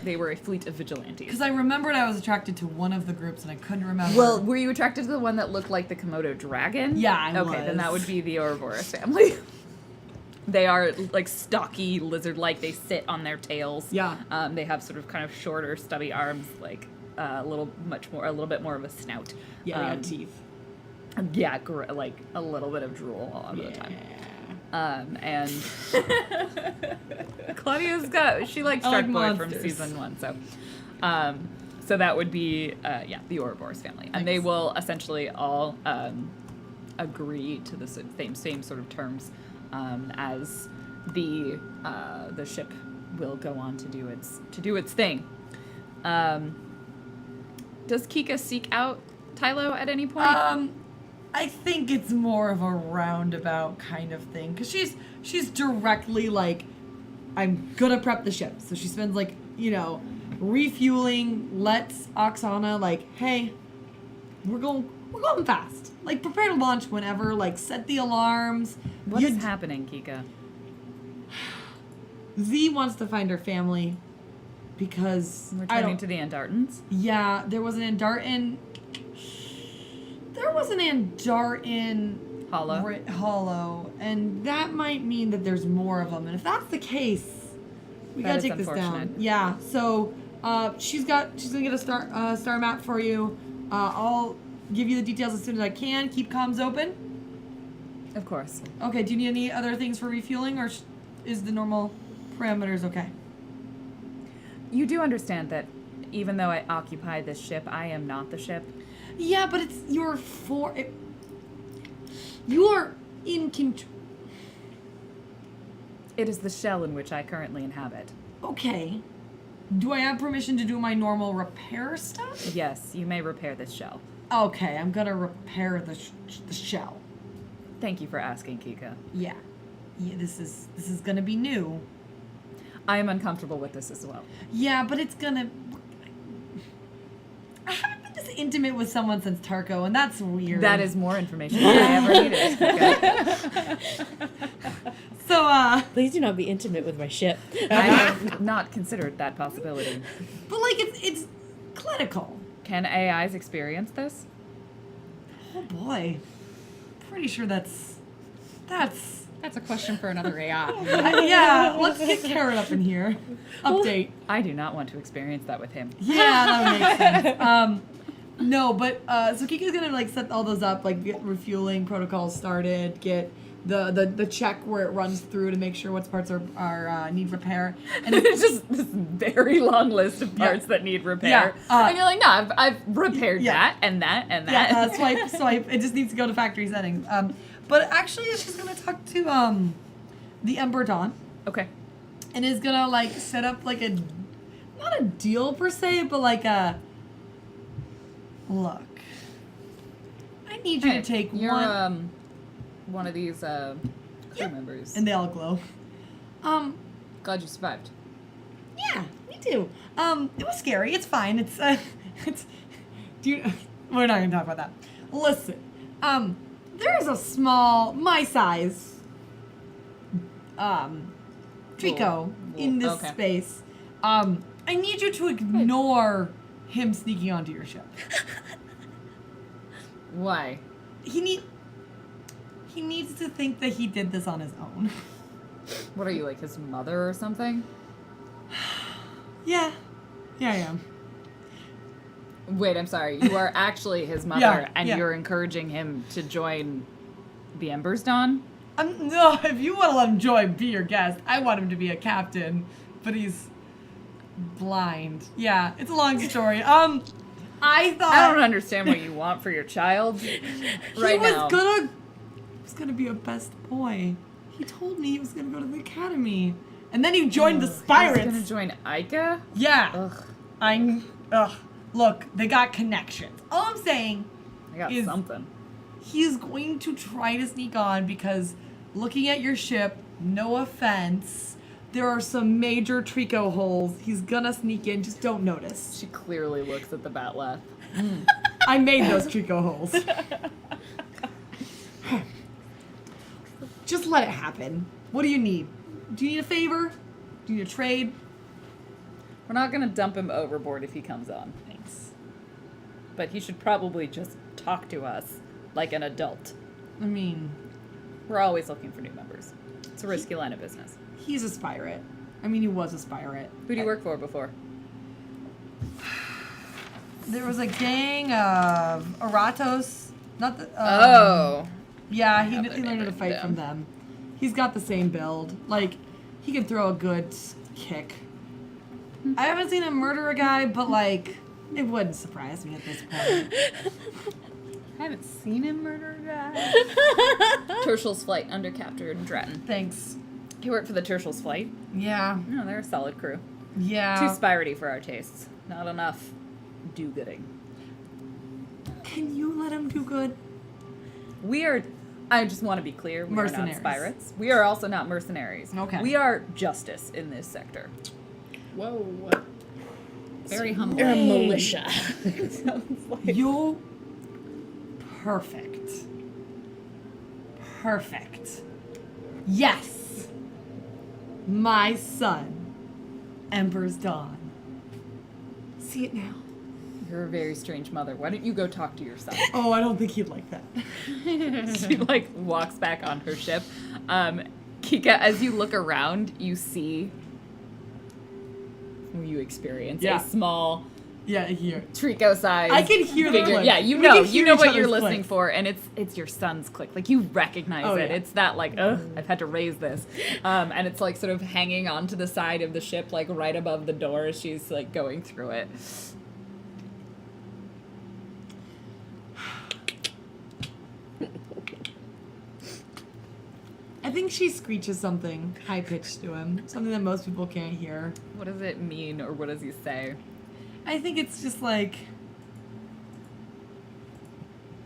They were a fleet of vigilantes. Because I remembered I was attracted to one of the groups and I couldn't remember. Well, were you attracted to the one that looked like the Komodo dragon? Yeah, I Okay, then that was. would be the Ouroboros family. They are like stocky lizard-like. They sit on their tails. Yeah. They have sort of kind of shorter, stubby arms, like a little bit more of a snout. yeah, they got teeth. Yeah, like a little bit of drool all of the time. And Claudia's she likes I like Shark Boy from monsters. season 1, so that would be the Ouroboros family, and they will essentially all agree to the same sort of terms as the ship will go on to do its thing. Does Kika seek out Tylo at any point? I think it's more of a roundabout kind of thing, because she's directly like, I'm gonna prep the ship, so she spends like, refueling, lets Oksana like, hey, we're going fast, like prepare to launch whenever, like set the alarms. What is happening, Kika? Z wants to find her family because Returning to the Andartans? Yeah, there was an Andartan Hollow. Hollow, and that might mean that there's more of them. And if that's the case, we That gotta is take this down. unfortunate. Yeah. So she's gonna get a star map for you. I'll give you the details as soon as I can. Keep comms open. Of course. Okay. Do you need any other things for refueling, or is the normal parameters okay? You do understand that even though I occupy this ship, I am not the ship. Yeah, but it's you are in control. It is the shell in which I currently inhabit. Okay. Do I have permission to do my normal repair stuff? Yes, you may repair this shell. Okay, I'm gonna repair the shell. Thank you for asking, Kika. Yeah. This is gonna be new. I am uncomfortable with this as well. Yeah, but it's gonna. I haven't been this intimate with someone since Tarko, and that's weird. That is more information than I ever needed. Okay. So, Please do not be intimate with my ship. I have not considered that possibility. but like it's clinical. Can AIs experience this? Oh boy, pretty sure that's. That's a question for another AI. Yeah, let's get Karen up in here. Update. I do not want to experience that with him. Yeah, that makes sense. No, but so Kika's gonna like set all those up, like get refueling protocols started, get the check where it runs through to make sure what parts are need repair, and It's just this very long list of parts that need repair. Yeah, and you're like, no, I've repaired yeah. that and that and that. yeah, swipe. It just needs to go to factory settings. But actually, she's gonna talk to the Ember Dawn, Okay. and is gonna like set up like not a deal per se, but like a look. I need you to take you're, one. One of these crew members. And they all glow. Glad you survived. Yeah, me too. It was scary. It's fine. It's. We're not gonna talk about that. Listen, there's a small, my size, Trico in this okay. space. I need you to ignore him sneaking onto your ship. Why? He needs to think that he did this on his own. What are you, like his mother or something? Yeah, I am. Wait, I'm sorry. You are actually his mother, Yeah, and yeah. you're encouraging him to join the Embers Dawn? No, if you want to let him join, be your guest. I want him to be a captain, but he's blind. Yeah, it's a long story. I thought I don't understand what you want for your child right now. He was gonna be a best boy. He told me he was gonna go to the academy, and then he joined the He's Spirits. gonna join Ica? Yeah, Ugh, Look, they got connections. All I'm saying I got is something. he's going to try to sneak on because looking at your ship, no offense, there are some major Trico holes. He's gonna sneak in, just don't notice. She clearly looks at the Batleth. I made those Trico holes. Just let it happen. What do you need? Do you need a favor? Do you need a trade? We're not gonna dump him overboard if he comes on. Thanks. But he should probably just talk to us like an adult. I mean, We're always looking for new members. It's a risky line of business. he's a Spirit. I mean, he was a Spirit. Who do you work for before? There was a gang of Aratos. Not the. Yeah, he have their learned name how to written fight down. from them. He's got the same build. Like, he can throw a good kick. I haven't seen him murder a guy, but like, it wouldn't surprise me at this point. I haven't seen him murder a guy. Tertial's Flight, under Captain Dratton. Thanks. He worked for the Tertial's Flight. Yeah. No, they're a solid crew. Yeah. Too spirity for our tastes. Not enough do-gooding. Can you let him do good? We are, I just want to be clear, we are not Mercenaries. spirits. We are also not mercenaries. Okay. We are justice in this sector. Whoa. Very humble. They're a militia. You. Perfect. Perfect. Yes. My son, Ember's Dawn. See it now. You're a very strange mother. Why don't you go talk to your son? Oh, I don't think he'd like that. She like walks back on her ship. Kika, as you look around, you see, you experience Yeah. a small Yeah, here. Trico-sized I can hear the figure. click. Yeah, you We know can hear each what you're other's listening clicks. for, and it's your son's click. Like you recognize Oh, it. yeah. It's that like, ugh, I've had to raise this, and it's like sort of hanging onto the side of the ship, like right above the door as she's like going through it. think she screeches something high pitched to him, something that most people can't hear. What does it mean, or what does he say? I think it's just like,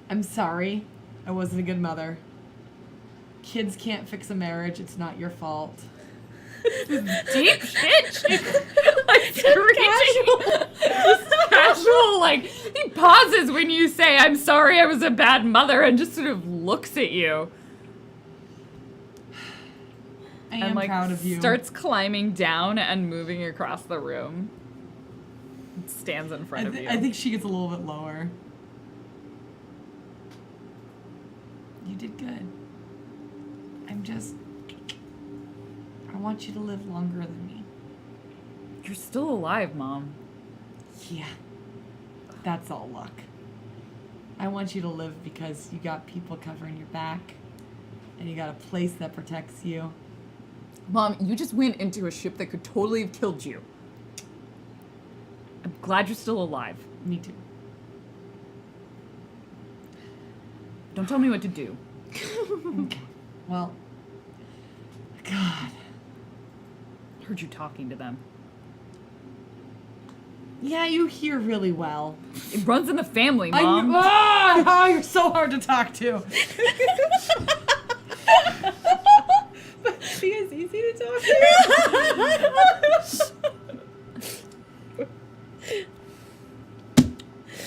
I'm sorry, I wasn't a good mother. Kids can't fix a marriage, it's not your fault. Deep shit. She's like screeching. Just casual. Like he pauses when you say, "I'm sorry, I was a bad mother," and just sort of looks at you. I And am like proud of you. starts climbing down and moving across the room. Stands in front of you. I think she gets a little bit lower. You did good. I want you to live longer than me. You're still alive, Mom. Yeah. That's all luck. I want you to live because you got people covering your back, and you got a place that protects you. Mom, you just went into a ship that could totally have killed you. I'm glad you're still alive. Me too. Don't tell me what to do. Okay. Well, God. Heard you talking to them. Yeah, you hear really well. It runs in the family, Mom. You're so hard to talk to. She is easy to talk to.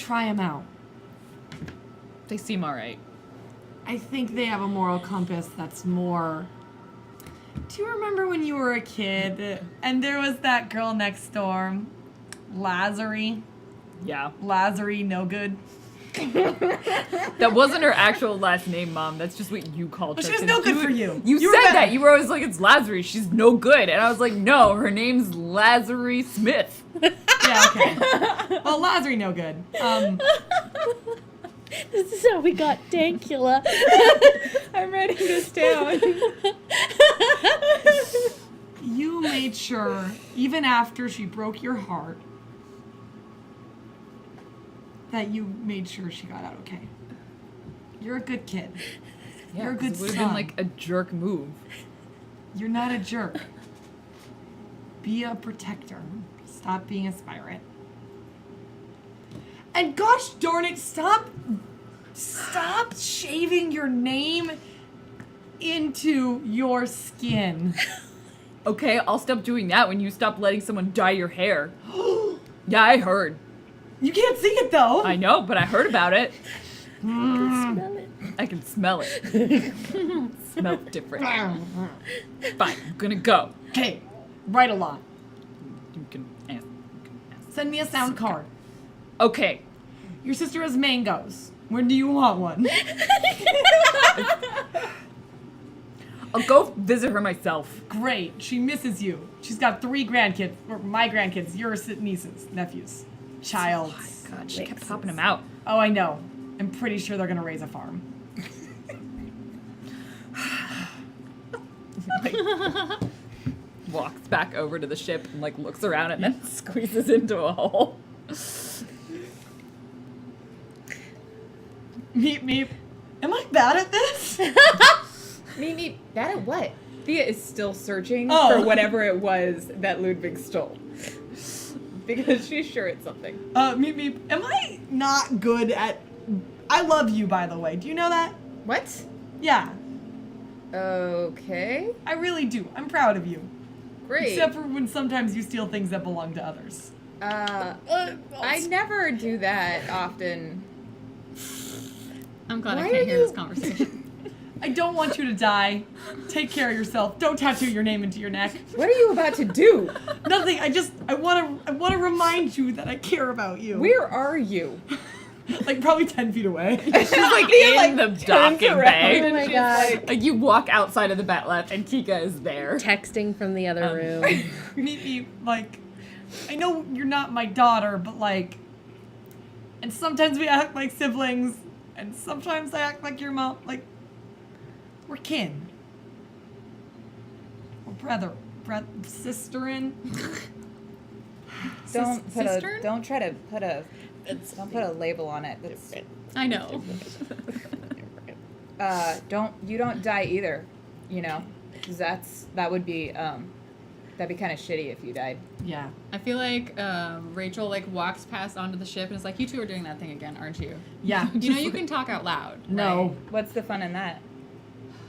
Try them out. They seem alright. I think they have a moral compass that's more... Do you remember when you were a kid and there was that girl next door, Lazary? Yeah. Lazary, no good. That wasn't her actual last name, Mom. That's just what you called her. Well, she was 'cause no good for you. You You were said better. that. You were always like, it's Lazary. She's no good. And I was like, no, her name's Lazary Smith. Yeah, okay. Well, Lazary, no good. This is how we got Dankula. I'm writing this down. You made sure, even after she broke your heart, that you made sure she got out okay. You're a good kid. You're a good It would have son. been like a jerk move. You're not a jerk. Be a protector. Stop being a pirate. And gosh darn it, stop shaving your name into your skin. Okay, I'll stop doing that when you stop letting someone dye your hair. Yeah, I heard. You can't see it though. I know, but I heard about it. Smell it. I can smell it. Smells different. Fine, I'm gonna go. Okay, write a lot. You can ask. Send me a sound card. Okay. Your sister has mangoes. When do you want one? I'll go visit her myself. Great. She misses you. She's got 3 grandkids, or my grandkids, your nieces, nephews, child. God, she kept popping them out. Oh, I know. I'm pretty sure they're gonna raise a farm. Like, walks back over to the ship and like looks around and then squeezes into a hole. Meep meep. Am I bad at this? Mimi, bad at what? Thea is still searching Oh. for whatever it was that Ludwig stole. Because she's sure it's something. Meep meep. Am I not good at... I love you, by the way. Do you know that? What? Yeah. Okay. I really do. I'm proud of you. Great. Except for when sometimes you steal things that belong to others. I never do that often. I'm glad Why I are can't hear you- this conversation. I don't want you to die. Take care of yourself. Don't tattoo your name into your neck. What are you about to do? Nothing. I want to remind you that I care about you. Where are you? Like probably 10 feet away. She's like in the docking around bay. Oh my god. Like you walk outside of the Batlet and Kika is there. Texting from the other room. Meet me, like, I know you're not my daughter, but like, and sometimes we act like siblings, and sometimes I act like your mom. Like, we're kin. We're sisterin. Don't Cistern? don't try to put a put a label on it. That's, I know. you don't die either, you know. 'Cause that would be that'd be kind of shitty if you died. Yeah. I feel like Rachel like walks past onto the ship and is like, "You two are doing that thing again, aren't you? Yeah. You know you can talk out loud." No. right? What's the fun in that?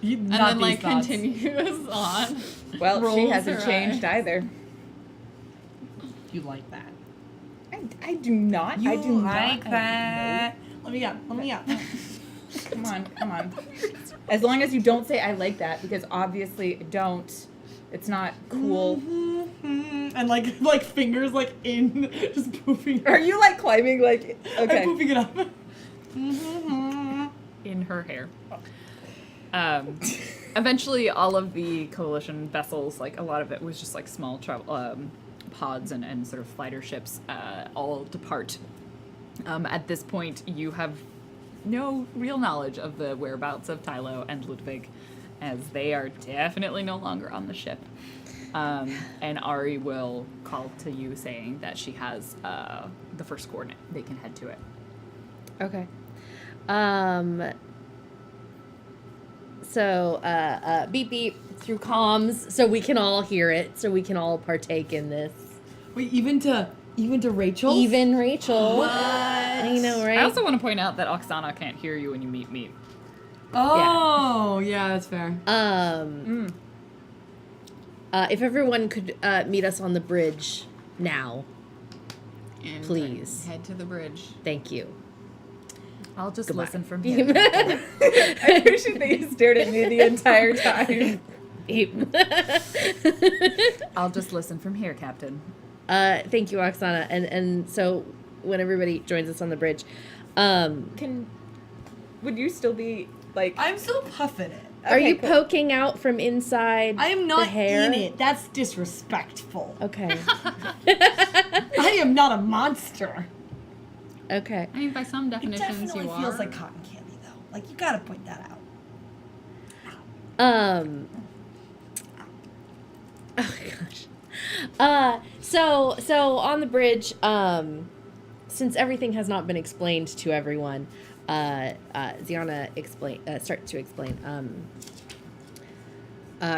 And Not then these like thoughts. continues on. Well, she Rolls hasn't her changed eyes. either. You like that. I do not. You I do like not. that. Let me up. Let me up. Come on. As long as you don't say I like that, because obviously don't. It's not cool. And like fingers like in just poofing. Are you like climbing like okay? I'm poofing it up. In her hair. Eventually, all of the coalition vessels, like a lot of it was just like small pods and sort of fighter ships, all depart. At this point, you have no real knowledge of the whereabouts of Tylo and Ludwig, as they are definitely no longer on the ship. And Ari will call to you saying that she has the first coordinate. They can head to it. Okay. So, beep beep through comms so we can all hear it, so we can all partake in this. Wait, even to Rachel? Even Rachel. What? I know, right? I also want to point out that Oksana can't hear you when you meet. Oh, yeah, that's fair. If everyone could meet us on the bridge now, And Please. head to the bridge. thank you. I'll just Goodbye. listen from here. I appreciate that you stared at me the entire time. I'll just listen from here, Captain. Thank you, Oksana. And so when everybody joins us on the bridge, Would you still be like? I'm still puffing it. are Okay, you cool. poking out from inside I am the not hair? in it. That's disrespectful. Okay. I am not a monster. Okay. I mean, by some It definitions, definitely you are. feels like cotton candy, though. Like, you gotta point that out. Oh gosh. So on the bridge, since everything has not been explained to everyone, Ziana start to explain.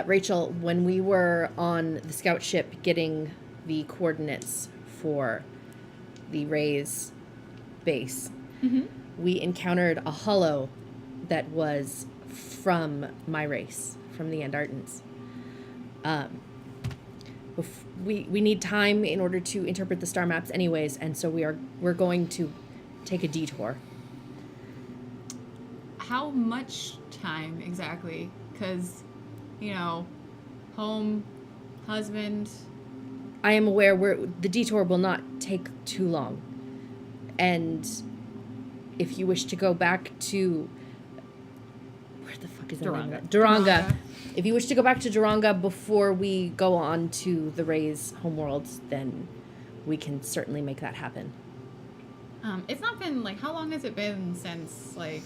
Rachel, when we were on the scout ship getting the coordinates for the Ray's base, we encountered a hollow that was from my race, from the Andartans. We need time in order to interpret the star maps anyways, and so we're going to take a detour. How much time exactly? Because, home, husband. I am aware the detour will not take too long. And if you wish to go back to... Where the fuck is that? Duranga. Duranga. If you wish to go back to Duranga before we go on to the Ray's homeworlds, then we can certainly make that happen. It's not been, how long has it been since, we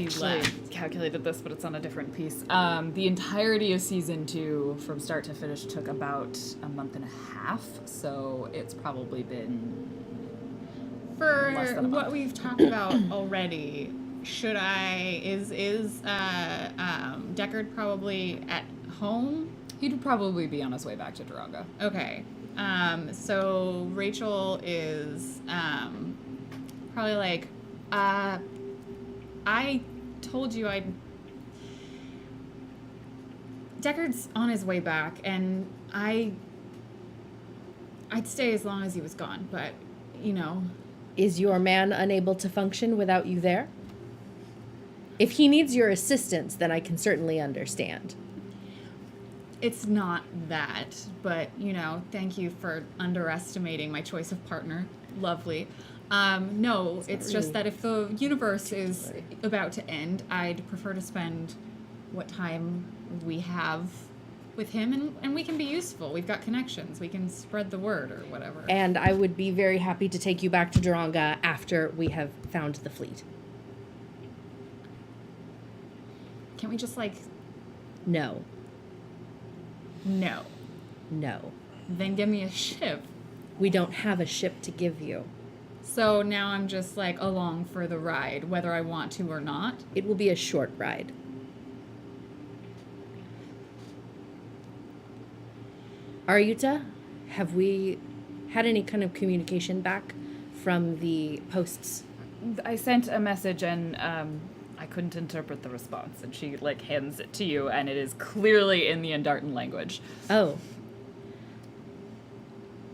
Actually, left? calculated this, but it's on a different piece. The entirety of season 2, from start to finish, took about a month and a half, so it's probably been For less than a what month. we've talked about already, is Deckard probably at home? He'd probably be on his way back to Duranga. Okay. So Rachel is probably I told you Deckard's on his way back, and I'd stay as long as he was gone, but Is your man unable to function without you there? If he needs your assistance, then I can certainly understand. it's not that, but thank you for underestimating my choice of partner. Lovely. No, it's just really- that if the universe is about to end, I'd prefer to spend what time we have with him, and we can be useful. We've got connections. We can spread the word or whatever. And I would be very happy to take you back to Duranga after we have found the fleet. Can we just No. no? No. Then give me a ship. We don't have a ship to give you. So now I'm just along for the ride, whether I want to or not. It will be a short ride. Aryuta, have we had any kind of communication back from the posts? I sent a message and I couldn't interpret the response. And she like hands it to you, and it is clearly in the Andartan language. Oh.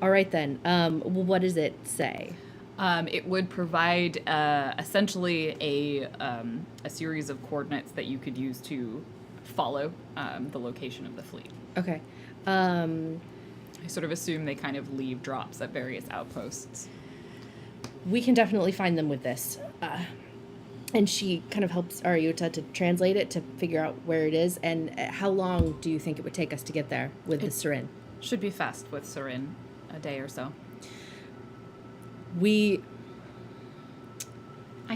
All right then. Well, what does it say? It would provide essentially a series of coordinates that you could use to follow the location of the fleet. Okay. I sort of assume they kind of leave drops at various outposts. We can definitely find them with this. And she kind of helps Aryuta to translate it to figure out where it is. And how long do you think it would take us to get there with the Sirin? Should be fast with Sirin, a day or so. I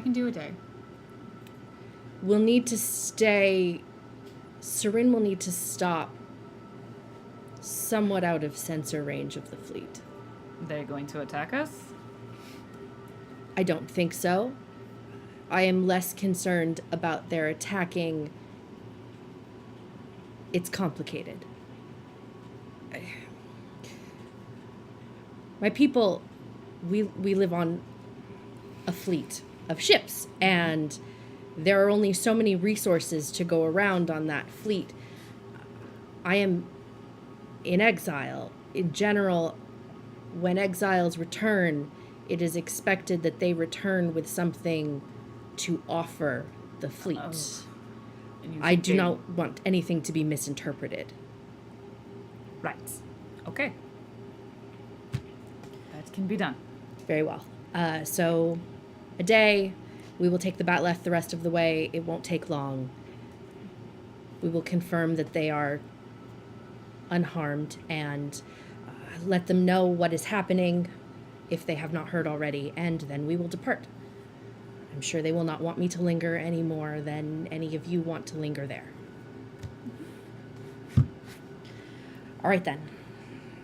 can do a day. We'll need to stay. Sirin will need to stop somewhat out of sensor range of the fleet. They're going to attack us? I don't think so. I am less concerned about their attacking. It's complicated. My people, we live on a fleet of ships, and there are only so many resources to go around on that fleet. I am in exile. In general, when exiles return, it is expected that they return with something to offer the fleet. Oh. I do not want anything to be misinterpreted. Right. Okay. That can be done. Very well. So, a day. We will take the Batleth the rest of the way. It won't take long. We will confirm that they are unharmed and let them know what is happening if they have not heard already, and then we will depart. I'm sure they will not want me to linger any more than any of you want to linger there. All right, then.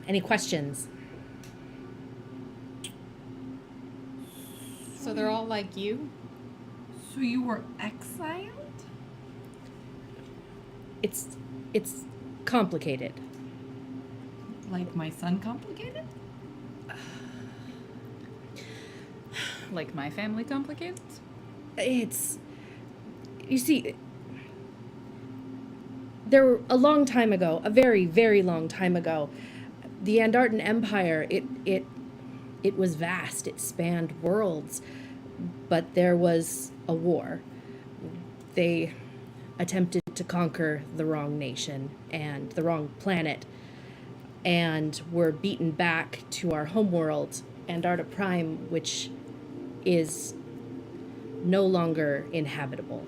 Any questions? So they're all like you? So you were exiled? It's complicated. Like my son complicated? Like my family complicated? You see, there were a long time ago, a very, very long time ago, the Andartan Empire, it was vast, it spanned worlds, but there was a war. They attempted to conquer the wrong nation and the wrong planet, and were beaten back to our homeworld, Andarta Prime, which is no longer inhabitable.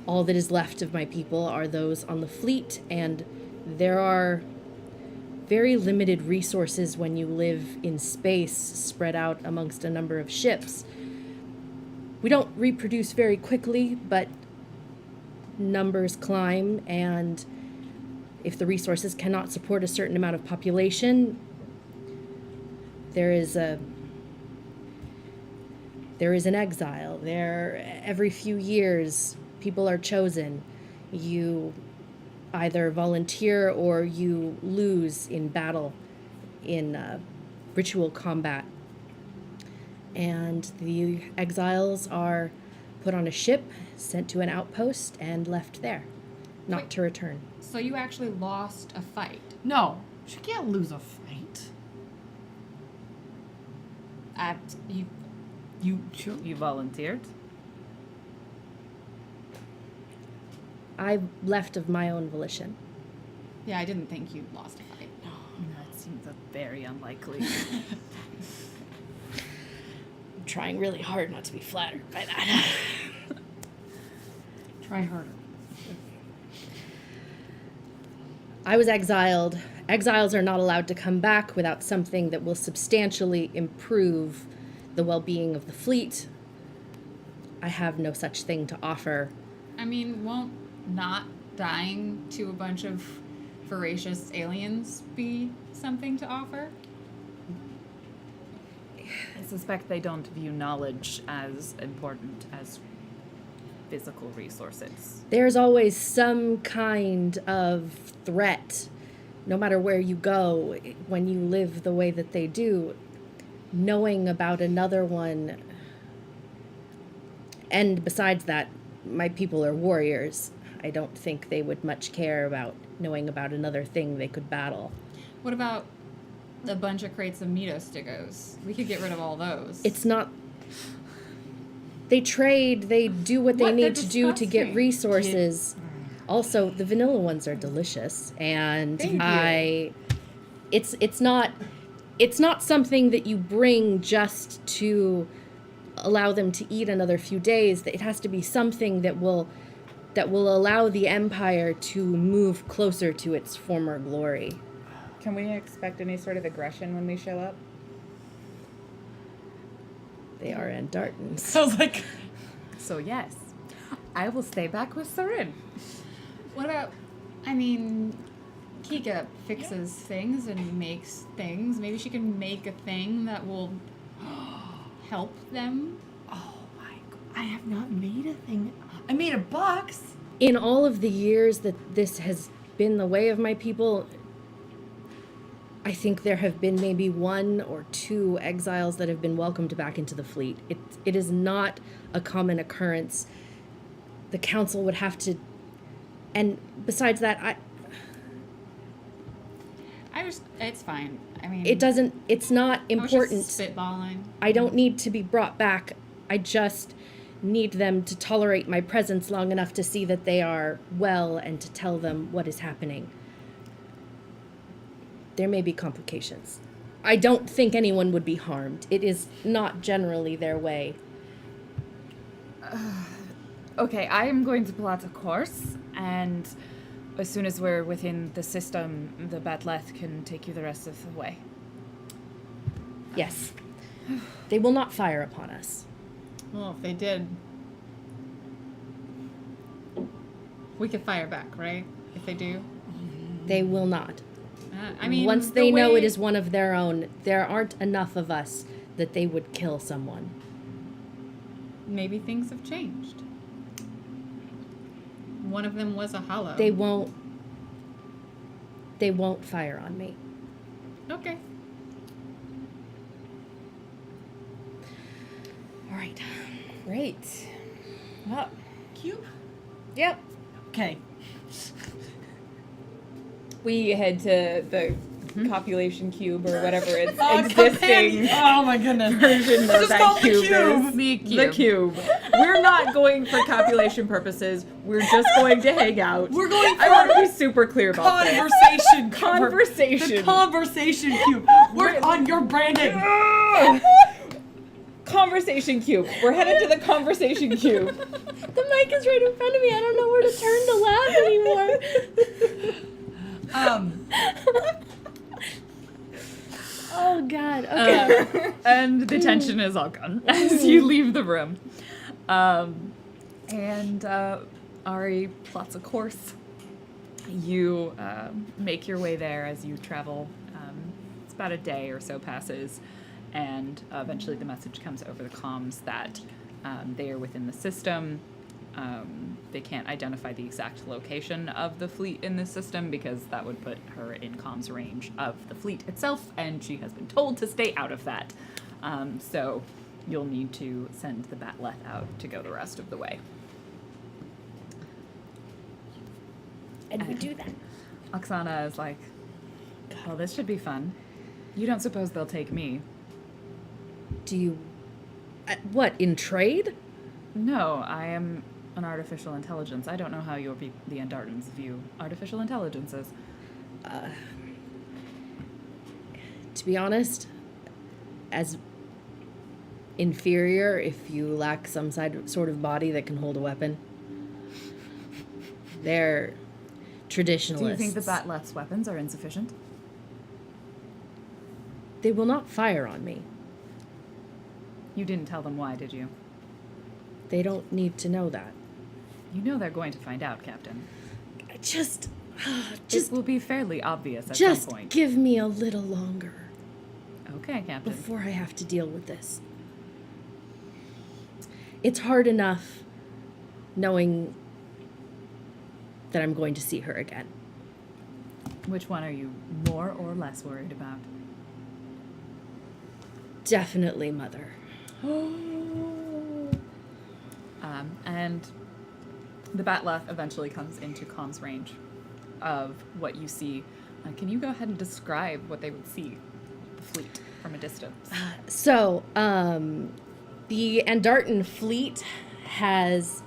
All that is left of my people are those on the fleet, and there are very limited resources when you live in space spread out amongst a number of ships. We don't reproduce very quickly, but numbers climb, and if the resources cannot support a certain amount of population, there is an exile. Every few years, people are chosen. You either volunteer or you lose in battle, in ritual combat. And the exiles are put on a ship, sent to an outpost, and left there, not Wait. to return. So you actually lost a fight. No, she can't lose a fight. You volunteered? I left of my own volition. Yeah, I didn't think you lost a fight. That seems very unlikely. I'm trying really hard not to be flattered by that. Try harder. I was exiled. Exiles are not allowed to come back without something that will substantially improve the well-being of the fleet. I have no such thing to offer. I mean, won't not dying to a bunch of voracious aliens be something to offer? I suspect they don't view knowledge as important as physical resources. There's always some kind of threat no matter where you go, when you live the way that they do, knowing about another one. And besides that, my people are warriors. I don't think they would much care about knowing about another thing they could battle. What about a bunch of crates of Meadow-Stigos? We could get rid of all those. It's not... They trade, they do what they need to do to get resources. Also, the vanilla ones are delicious, and it's not something that you bring just to allow them to eat another few days. It has to be something that will allow the Empire to move closer to its former glory. Can we expect any sort of aggression when we show up? They are Andartans. Sounds like... So yes, I will stay back with Sarin. What about, I mean, Kika fixes things and makes things. Maybe she can make a thing that will help them. Oh my God. I have not made a thing. I made a box. In all of the years that this has been the way of my people, I think there have been maybe 1 or 2 exiles that have been welcomed back into the fleet. It is not a common occurrence. The council would have to... And besides that, It's fine. I mean... It's not important. I was just spitballing. I don't need to be brought back. I just need them to tolerate my presence long enough to see that they are well and to tell them what is happening. There may be complications. I don't think anyone would be harmed. It is not generally their way. Okay, I am going to plot a course, and as soon as we're within the system, the Batleth can take you the rest of the way. Yes. They will not fire upon us. Well, if they did, we could fire back, right? If they do. They will not. I mean, once they know it is one of their own, there aren't enough of us that they would kill someone. Maybe things have changed. One of them was a hollow. They won't fire on me. Okay. All right. Great. Well, Cube? yep. Okay. We head to the copulation cube or whatever its Companion. existing Oh my goodness. version of Just that call it the cube cube. is. The cube. The cube. We're not going for copulation purposes. We're just going to hang out. We're going I want to for be super clear about this. conversation. Conversation. The conversation cube. Work on your branding. Conversation cube. We're headed to the conversation cube. The mic is right in front of me. I don't know where to turn to laugh anymore. Oh God. Okay. And the tension is all gone as you leave the room. And Ari plots a course. You make your way there as you travel. It's about a day or so passes, and eventually the message comes over the comms that they are within the system. They can't identify the exact location of the fleet in the system because that would put her in comms range of the fleet itself, and she has been told to stay out of that. So you'll need to send the Batleth out to go the rest of the way. And we do that. Oksana is like, well, this should be fun. You don't suppose they'll take me? Do you... what, in trade? No, I am an artificial intelligence. I don't know how the Andartans view artificial intelligences. To be honest, as inferior if you lack some sort of body that can hold a weapon. They're traditionalists. Do you think the Batleth's weapons are insufficient? They will not fire on me. You didn't tell them why, did you? They don't need to know that. You know they're going to find out, Captain. Just It will be fairly obvious at just some point. give me a little longer Okay, Captain. before I have to deal with this. It's hard enough knowing that I'm going to see her again. Which one are you more or less worried about? Definitely Mother. And the Batleth eventually comes into comms range of what you see. Can you go ahead and describe what they would see, the fleet, from a distance? So, the Andartan fleet has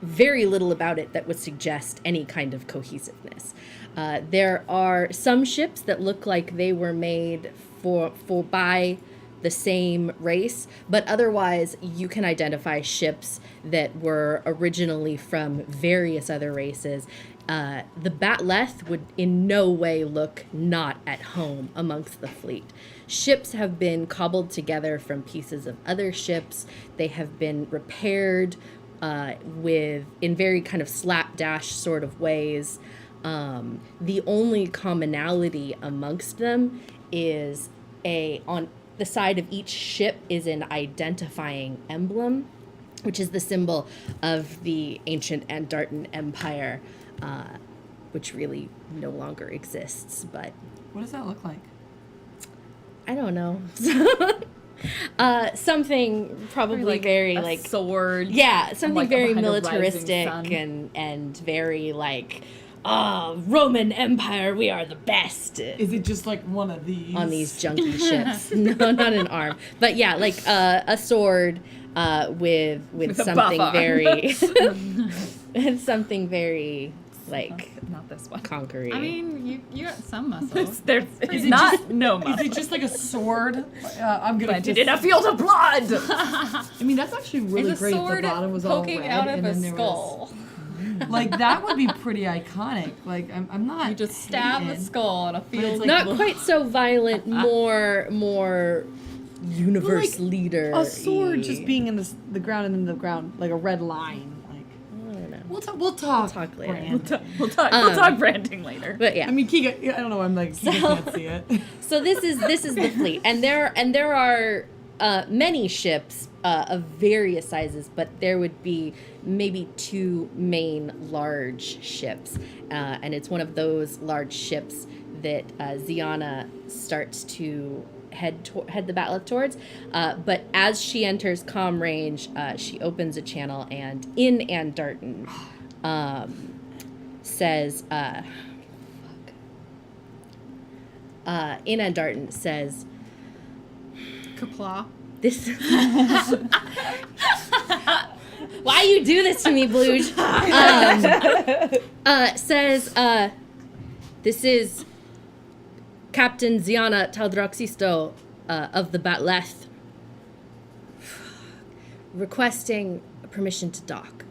very little about it that would suggest any kind of cohesiveness. There are some ships that look like they were made by the same race, but otherwise you can identify ships that were originally from various other races. The Batleth would in no way look not at home amongst the fleet. Ships have been cobbled together from pieces of other ships. They have been repaired in very kind of slapdash sort of ways. The only commonality amongst them is on the side of each ship is an identifying emblem, which is the symbol of the ancient Andartan Empire, which really no longer exists. But What does that look like? I don't know. Something probably very a like sword. yeah, something like very behind a rising militaristic sun. and very like Roman Empire, we are the best. Is it just like one of these? On these junky ships. No, not an arm. But yeah, like a sword with With a something buff arm. very and something very like Not this one. conquering. I mean, you got some muscle. There's Is it not just- no Is muscle. it just like a sword? I'm gonna Planted just, in a field of blood. I mean, that's actually really It's a great if the sword bottom was all poking red out of and a then there skull. was like that would be pretty iconic. Like I'm not. You just stab the hating. skull in a it's field. like- Not quite so violent, more universe But, like, leader. A sword just being in the ground and in the ground like a red line. Like I don't know. we'll talk. talk later. Brand. We'll talk branding later. But yeah. I mean, Kika. I don't know. I'm like Kika can't see it. So this is the fleet, and there are many ships of various sizes, but there would be maybe two main large ships, and it's one of those large ships that Ziana starts to head the Batleth towards. But as she enters comm range, she opens a channel and in Andartan says. In Andartan says, Kapla. this why you do this to me, Bluge? Says this is Captain Ziana Taldroxisto of the Batleth requesting permission to dock.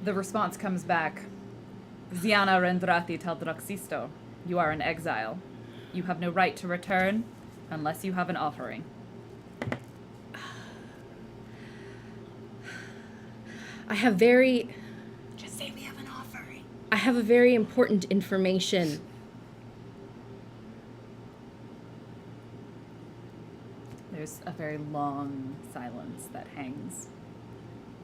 The response comes back. Ziana Rendrati Taldroxisto, you are in exile. You have no right to return unless you have an offering. Just say we have an offering. I have a very important information. There's a very long silence that hangs.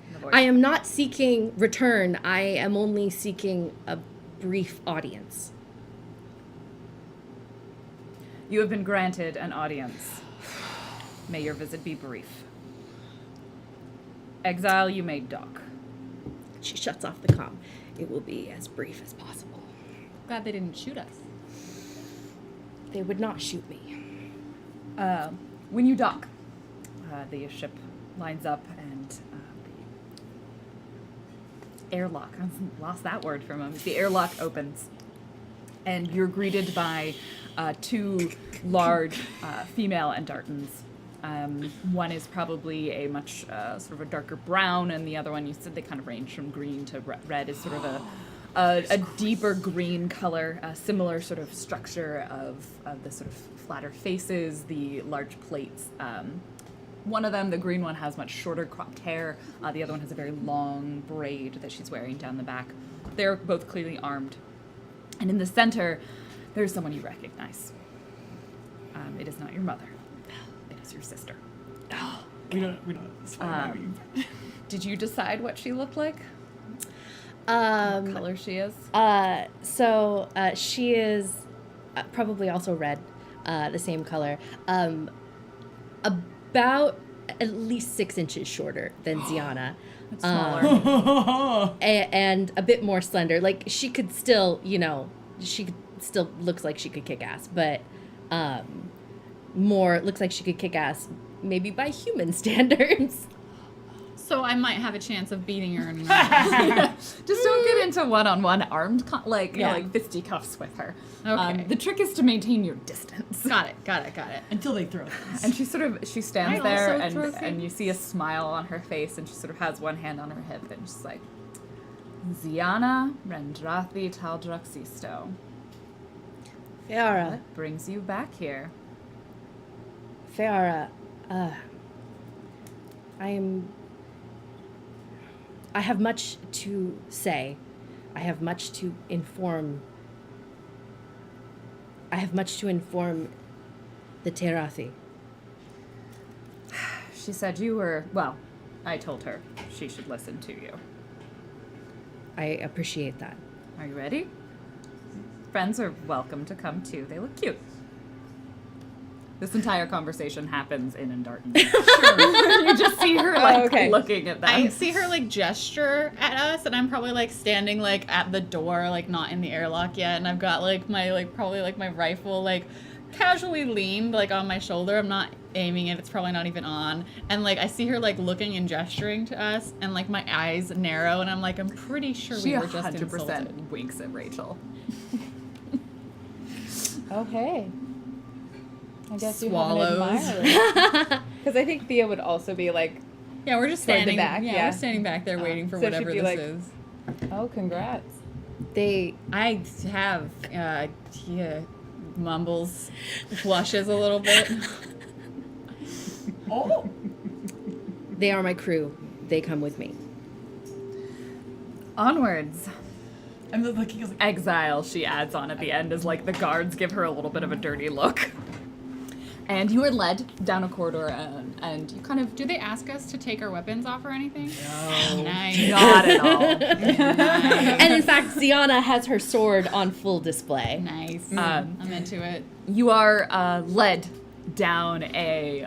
in the voice. I am not seeking return. I am only seeking a brief audience. You have been granted an audience. May your visit be brief. Exile, you may dock. She shuts off the comm. It will be as brief as possible. Glad they didn't shoot us. They would not shoot me. When you dock, the ship lines up and the airlock, I lost that word for a moment. The airlock opens and you're greeted by two large female Andartans. One is probably a much sort of a darker brown, and the other one, you said they kind of range from green to red, is sort of a deeper green color, a similar sort of structure of the sort of flatter faces, the large plates. One of them, the green one, has much shorter cropped hair. The other one has a very long braid that she's wearing down the back. They're both clearly armed. And in the center, there's someone you recognize. It is not your mother. It is your sister. We don't. It's fine. Did you decide what she looked like? What color she is? So she is probably also red, the same color. About at least 6 inches shorter than Ziana. It's smaller. And a bit more slender. Like she could still, she could still looks like she could kick ass, but more looks like she could kick ass maybe by human standards. So I might have a chance of beating her. And Just don't get into one-on-one armed, like fisticuffs with her. Okay. The trick is to maintain your distance. Got it. Until they throw things. And she stands I there, also throw and things. you see a smile on her face, and she sort of has one hand on her hip, and she's like, Ziana Rendrathi Taldraxisto. Fiara, What brings you back here? I have much to say. I have much to inform. The Terathi. She said I told her she should listen to you. I appreciate that. Are you ready? Friends are welcome to come too. They look cute. This entire conversation happens in Andartan. You just see her looking at them. I see her gesture at us, and I'm probably standing at the door, not in the airlock yet, and I've got my probably my rifle casually leaned on my shoulder. I'm not aiming it. It's probably not even on. And I see her looking and gesturing to us, and my eyes narrow, and I'm I'm pretty sure She we were just 100% insulted. winks at Rachel. Okay. I guess Swallows. Because I think Thea would also be Yeah, we're just Toward the standing back, Yeah, yeah. we're standing back there waiting for so she'd whatever be this like- is. oh, congrats. I have mumbles, blushes a little bit. Oh! They are my crew. They come with me. Onwards. And then he goes Exile, she adds on at the end, as the guards give her a little bit of a dirty look. And you are led down a corridor, and you kind of Do they ask us to take our weapons off or anything? No. Nice. not at all. And in fact, Ziana has her sword on full display. Nice. Um, I'm into it. You are led down a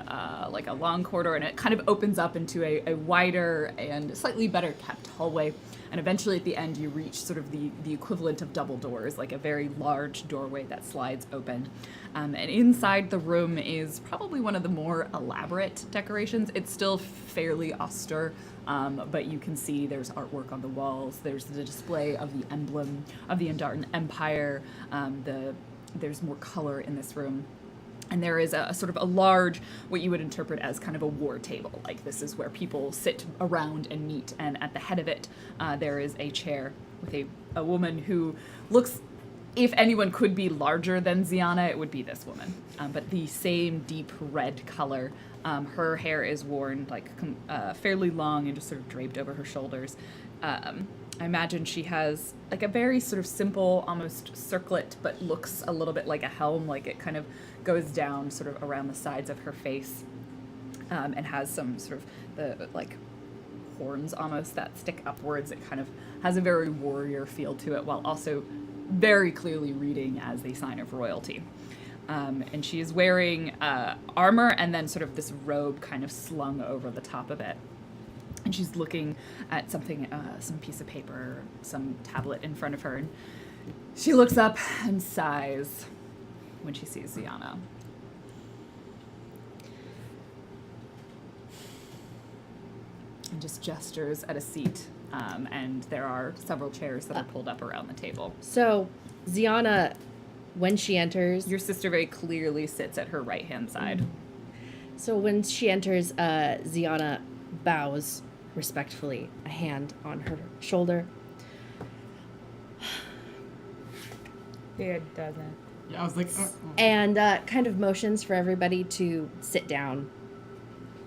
long corridor, and it kind of opens up into a wider and slightly better kept hallway. And eventually at the end you reach sort of the equivalent of double doors, a very large doorway that slides open. And inside the room is probably one of the more elaborate decorations. It's still fairly austere, but you can see there's artwork on the walls. There's the display of the emblem of the Andartan Empire. There's more color in this room. And there is a sort of a large, what you would interpret as kind of a war table. This is where people sit around and meet. And at the head of it, there is a chair with a woman who looks, if anyone could be larger than Ziana, it would be this woman. But the same deep red color. Her hair is worn fairly long and just sort of draped over her shoulders. I imagine she has a very sort of simple, almost circlet, but looks a little bit like a helm, it kind of goes down sort of around the sides of her face, and has some sort of the horns almost that stick upwards. It kind of has a very warrior feel to it, while also very clearly reading as the sign of royalty. And she is wearing armor and then sort of this robe kind of slung over the top of it. And she's looking at something, some piece of paper, some tablet in front of her. And she looks up and sighs when she sees Ziana. And just gestures at a seat. And there are several chairs that are pulled up around the table. So, Ziana, when she enters... Your sister very clearly sits at her right-hand side. So when she enters, Ziana bows respectfully, a hand on her shoulder. Thea doesn't. Yeah, I was like, And kind of motions for everybody to sit down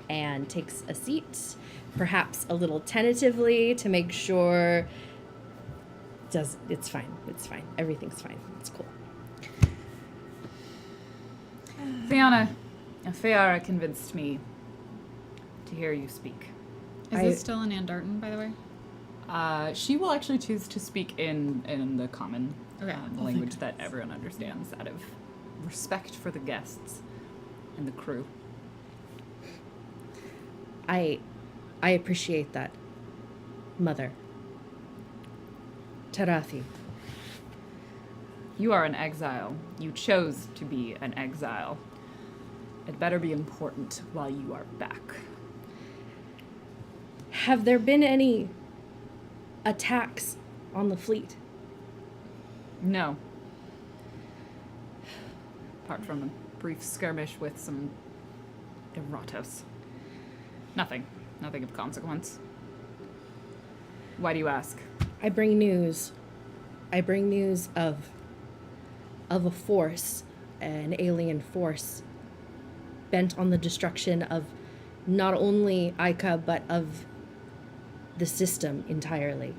and takes a seat, perhaps a little tentatively to make sure it's fine. Everything's fine. It's cool. Fiona, Fiara convinced me to hear you speak. Is this still in Andartan, by the way? She will actually choose to speak in the common Okay. language that everyone understands out of respect for the guests and the crew. I appreciate that, Mother. Tarathi. You are an exile. You chose to be an exile. It better be important while you are back. Have there been any attacks on the fleet? No. Apart from a brief skirmish with some Eratos. Nothing. Nothing of consequence. Why do you ask? I bring news. I bring news of a force, an alien force, bent on the destruction of not only Ica, but of the system entirely.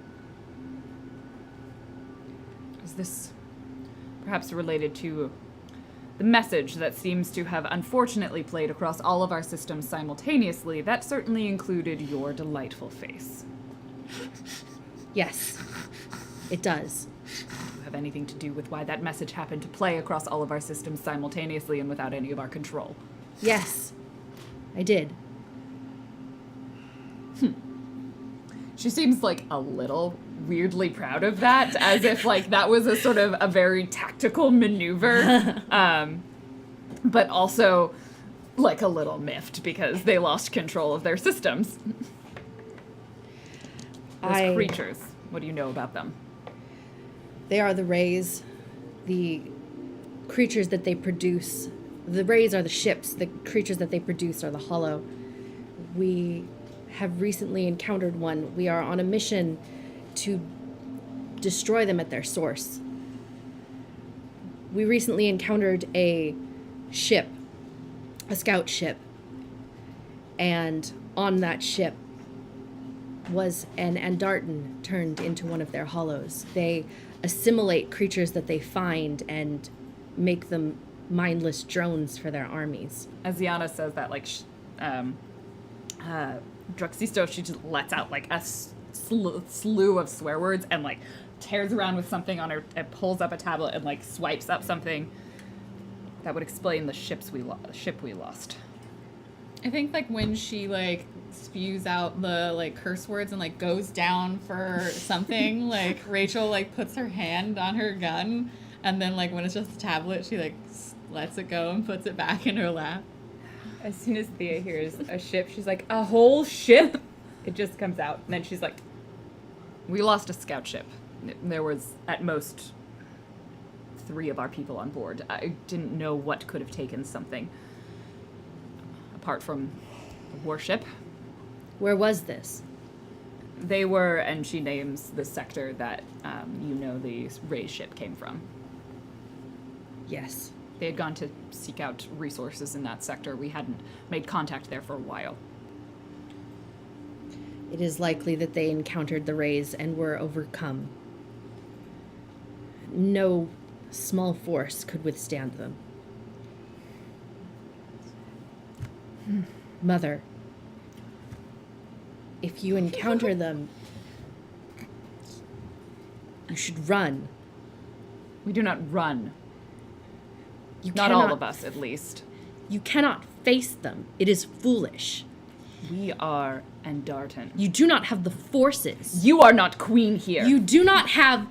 Is this perhaps related to the message that seems to have unfortunately played across all of our systems simultaneously? That certainly included your delightful face. Yes, it does. Do you have anything to do with why that message happened to play across all of our systems simultaneously and without any of our control? Yes, I did. She seems like a little weirdly proud of that, as if like that was a sort of a very tactical maneuver, but also like a little miffed because they lost control of their systems. Those creatures, what do you know about them? They are the rays, the creatures that they produce. The rays are the ships. The creatures that they produce are the hollow. We have recently encountered one. We are on a mission to destroy them at their source. We recently encountered a ship, a scout ship, and on that ship was an Andartan turned into one of their hollows. They assimilate creatures that they find and make them mindless drones for their armies. As Yana says that, like, Druxisto, she just lets out like a slew of swear words and like tears around with something on her and pulls up a tablet and like swipes up something that would explain the ship we lost. I think like when she like spews out the like curse words and like goes down for something, like Rachel like puts her hand on her gun, and then like when it's just a tablet, she like lets it go and puts it back in her lap. As soon as Thea hears a ship, she's like, a whole ship? It just comes out. And then she's like, We lost a scout ship. There was at most 3 of our people on board. I didn't know what could have taken something apart from a warship. Where was this? They were, and she names the sector that the Ray's ship came from. Yes. They had gone to seek out resources in that sector. We hadn't made contact there for a while. It is likely that they encountered the rays and were overcome. No small force could withstand them. Mother, if you encounter them, you should run. We do not run. You Not cannot, all of us, at least. You cannot face them. It is foolish. We are Andartan. You do not have the forces. You are not queen here. You do not have...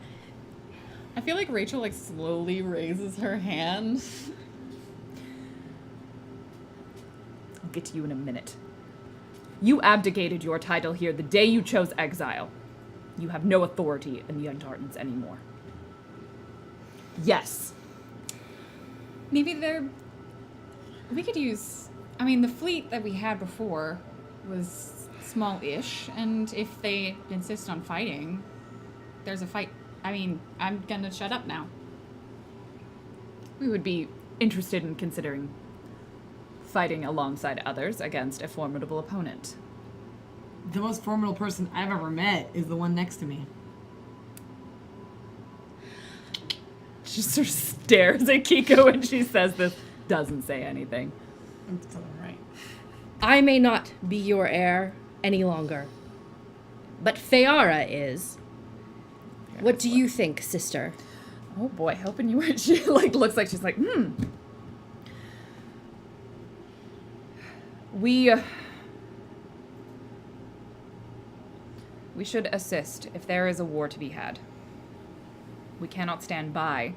I feel like Rachel like slowly raises her hand. I'll get to you in a minute. You abdicated your title here the day you chose exile. You have no authority in the Andartans anymore. Yes. Maybe we could use, I mean, the fleet that we had before was small-ish, and if they insist on fighting, there's a fight. I mean, I'm gonna shut up now. We would be interested in considering fighting alongside others against a formidable opponent. The most formidable person I've ever met is the one next to me. She sort of stares at Kiko when she says this, doesn't say anything. That's all right. I may not be your heir any longer. But Feara is. What do you think, sister? Oh boy, hoping you were. She like looks like she's like, We should assist if there is a war to be had. We cannot stand by,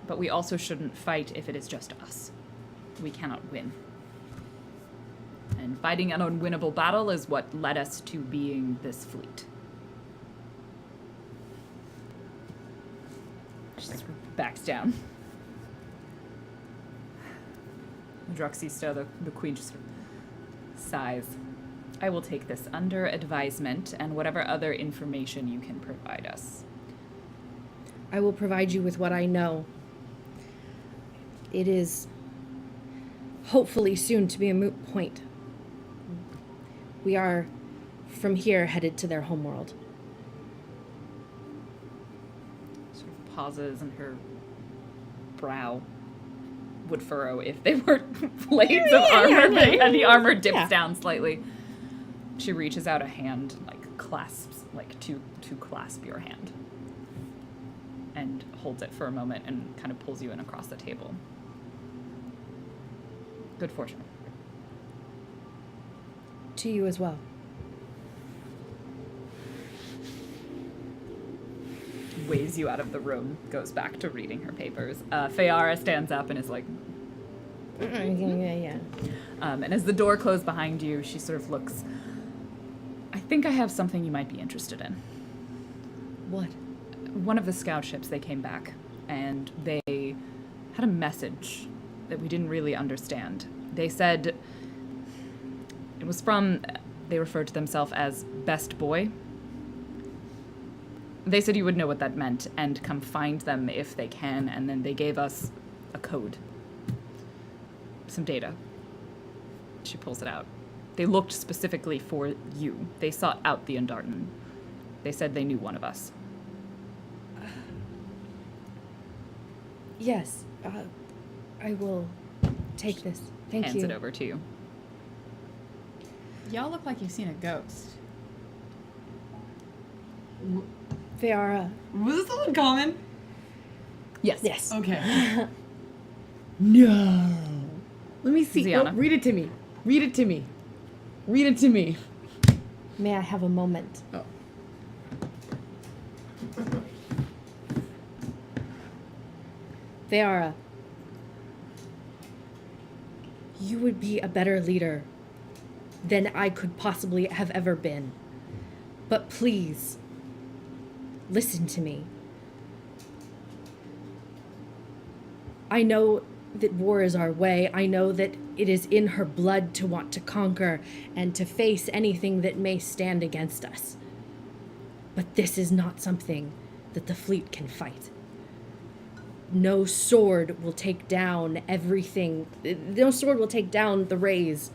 but we also shouldn't fight if it is just us. We cannot win. And fighting an unwinnable battle is what led us to being this fleet. She just backs down. Druxista, the queen, just sighs. I will take this under advisement and whatever other information you can provide us. I will provide you with what I know. It is hopefully soon to be a moot point. We are, from here, headed to their homeworld. Sort of pauses and her brow would furrow if they were blades of armor, but the armor dips down slightly. She reaches out a hand, like clasps, like to clasp your hand, and holds it for a moment and kind of pulls you in across the table. Good fortune. To you as well. Waves you out of the room, goes back to reading her papers. Feara stands up and is like, Yeah. and as the door closed behind you, she sort of looks, I think I have something you might be interested in. What? One of the scout ships, they came back, and they had a message that we didn't really understand. They said it was from, they referred to themselves as Best Boy. They said you would know what that meant and come find them if they can, and then they gave us a code. Some data. She pulls it out. They looked specifically for you. They sought out the Undartan. They said they knew one of us. Yes. I will take this. Thank you. Hands it over to you. Y'all look like you've seen a ghost. Feara. Was this all in common? Yes. Yes. Okay. No. Let me see. Ziana. Oh, read it to me. Read it to me. Read it to me. May I have a moment? Oh. Feara. You would be a better leader than I could possibly have ever been. But please, listen to me. I know that war is our way. I know that it is in her blood to want to conquer and to face anything that may stand against us. But this is not something that the fleet can fight. No sword will take down everything. No sword will take down the rays.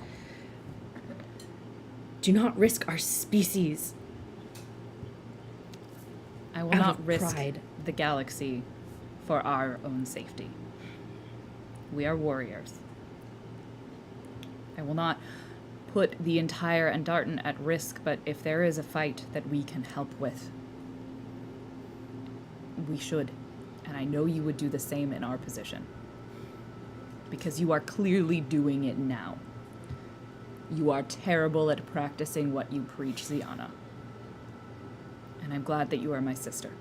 Do not risk our species. I will Out not of risk pride. the galaxy for our own safety. We are warriors. I will not put the entire Undartan at risk, but if there is a fight that we can help with, we should. And I know you would do the same in our position. Because you are clearly doing it now. You are terrible at practicing what you preach, Ziana. And I'm glad that you are my sister.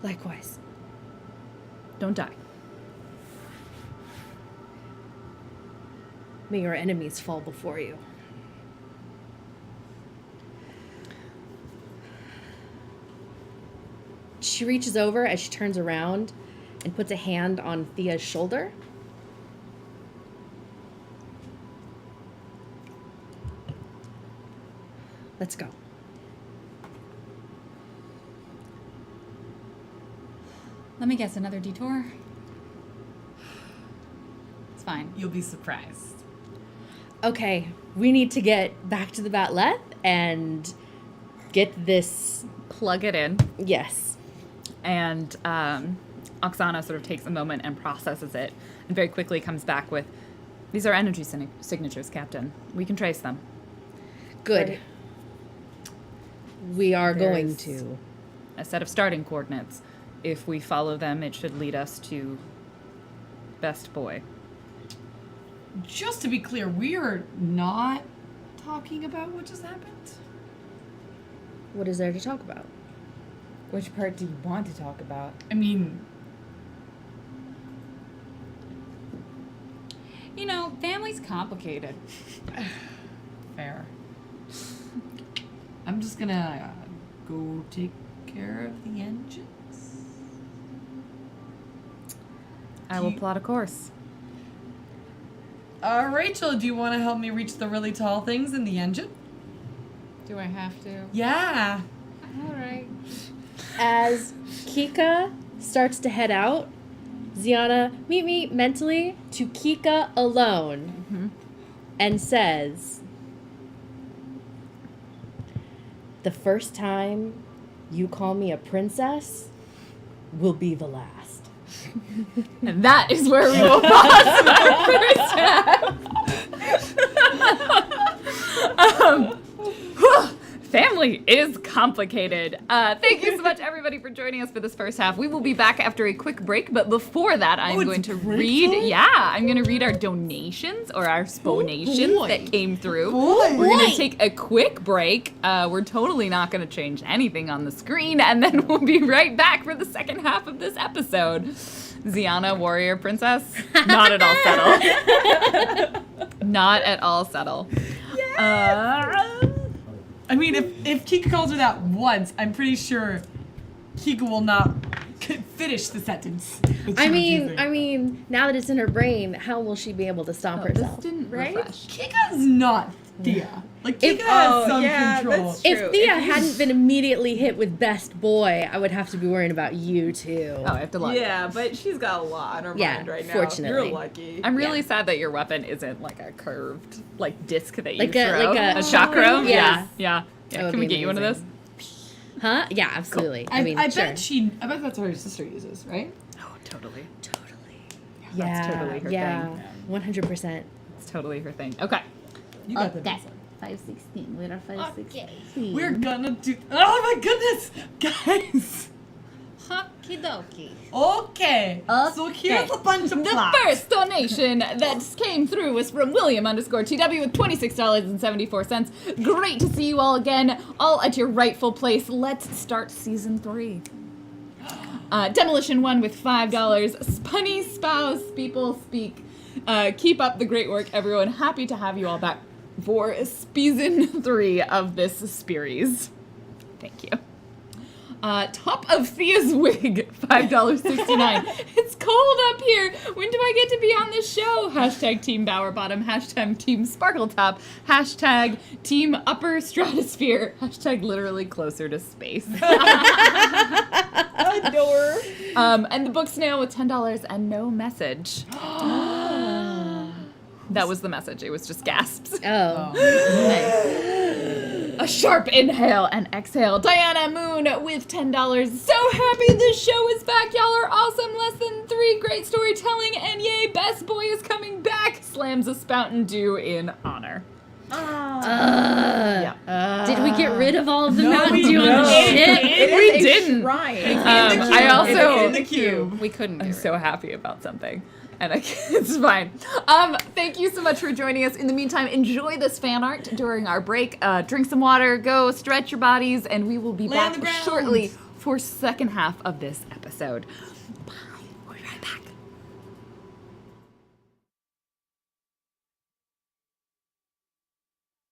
Likewise. Don't die. May your enemies fall before you. She reaches over as she turns around and puts a hand on Thea's shoulder. Let's go. Let me guess, another detour? It's fine. You'll be surprised. Okay, we need to get back to the Batleth and get this. Plug it in. Yes. And Oksana sort of takes a moment and processes it and very quickly comes back with, these are energy signatures, Captain. We can trace them. Good. Right. We are going There's to. a set of starting coordinates. If we follow them, it should lead us to Best Boy. Just to be clear, we are not talking about what just happened. What is there to talk about? Which part do you want to talk about? I mean, You know, family's complicated. fair. I'm just gonna go take care of the engines. I will plot a course. Rachel, do you want to help me reach the really tall things in the engine? Do I have to? Yeah. All right. As Kika starts to head out, Ziana, meet me mentally to Kika alone and says, the first time you call me a princess will be the last. And that is where we will pause for first half. Family is complicated. Thank you so much, everybody, for joining us for this first half. We will be back after a quick break, but before that, I'm going to read. I'm going to read our donations or our sponations that came through. We're going to take a quick break. We're totally not going to change anything on the screen, and then we'll be right back for the second half of this episode. Ziana, warrior princess, not at all settle. Not at all settle. I mean, if Kika calls her that once, I'm pretty sure Kika will not finish the sentence. I mean, now that it's in her brain, how will she be able to stop herself? This didn't Right? refresh. Kika's not Thea. Like, Kika If- has some yeah, control. that's true. If Thea If you- hadn't been immediately hit with best boy, I would have to be worrying about you too. Oh, I have to log. Yeah, but she's got a lot on her Yeah, mind right now. fortunately. You're lucky. I'm really sad that your weapon isn't like a curved like disc that you Like a- throw. like a- chakra. Yeah. Yeah. That would Can we be get you one of those? amazing. Huh? Yeah, absolutely. I I mean, bet sure. I bet that's what her sister uses, right? Oh, totally. Yeah, That's totally her yeah, thing. 100%. It's totally her thing. Okay. You got the best. 516. We're at 516. We're gonna do. Oh my goodness, guys. Okie dokie. Okay. So here's a bunch of The plots. first donation that came through was from William_TW with $26.74. Great to see you all again, all at your rightful place. Let's start season 3. Demolition 1 with $5. Spunny spouse, people speak. Keep up the great work, everyone. Happy to have you all back for season 3 of this series. Thank you. Top of Thea's wig, $5.69. It's cold up here. When do I get to be on this show? Hashtag Team Bowerbottom. Hashtag Team Sparkletop. Hashtag Team Upper Stratosphere. Hashtag literally closer to space. Adore. And the book snail with $10 and no message. That was the message. It was just gasps. Oh, A sharp inhale and exhale. Diana Moon with $10. So happy this show is back. Y'all are awesome. Less than 3. Great storytelling. And yay, Best Boy is coming back. Slams a Spountain Dew in honor. Yeah. Did we get rid of all of the Mountain we Dew on the don't. ship? We didn't. Shrine. I also. in the cube. We couldn't. I'm so happy about something. And it's fine. Thank you so much for joining us. In the meantime, enjoy this fan art during our break. Drink some water, go stretch your bodies, and we will be Lay on back the ground. shortly for second half of this episode. Bye.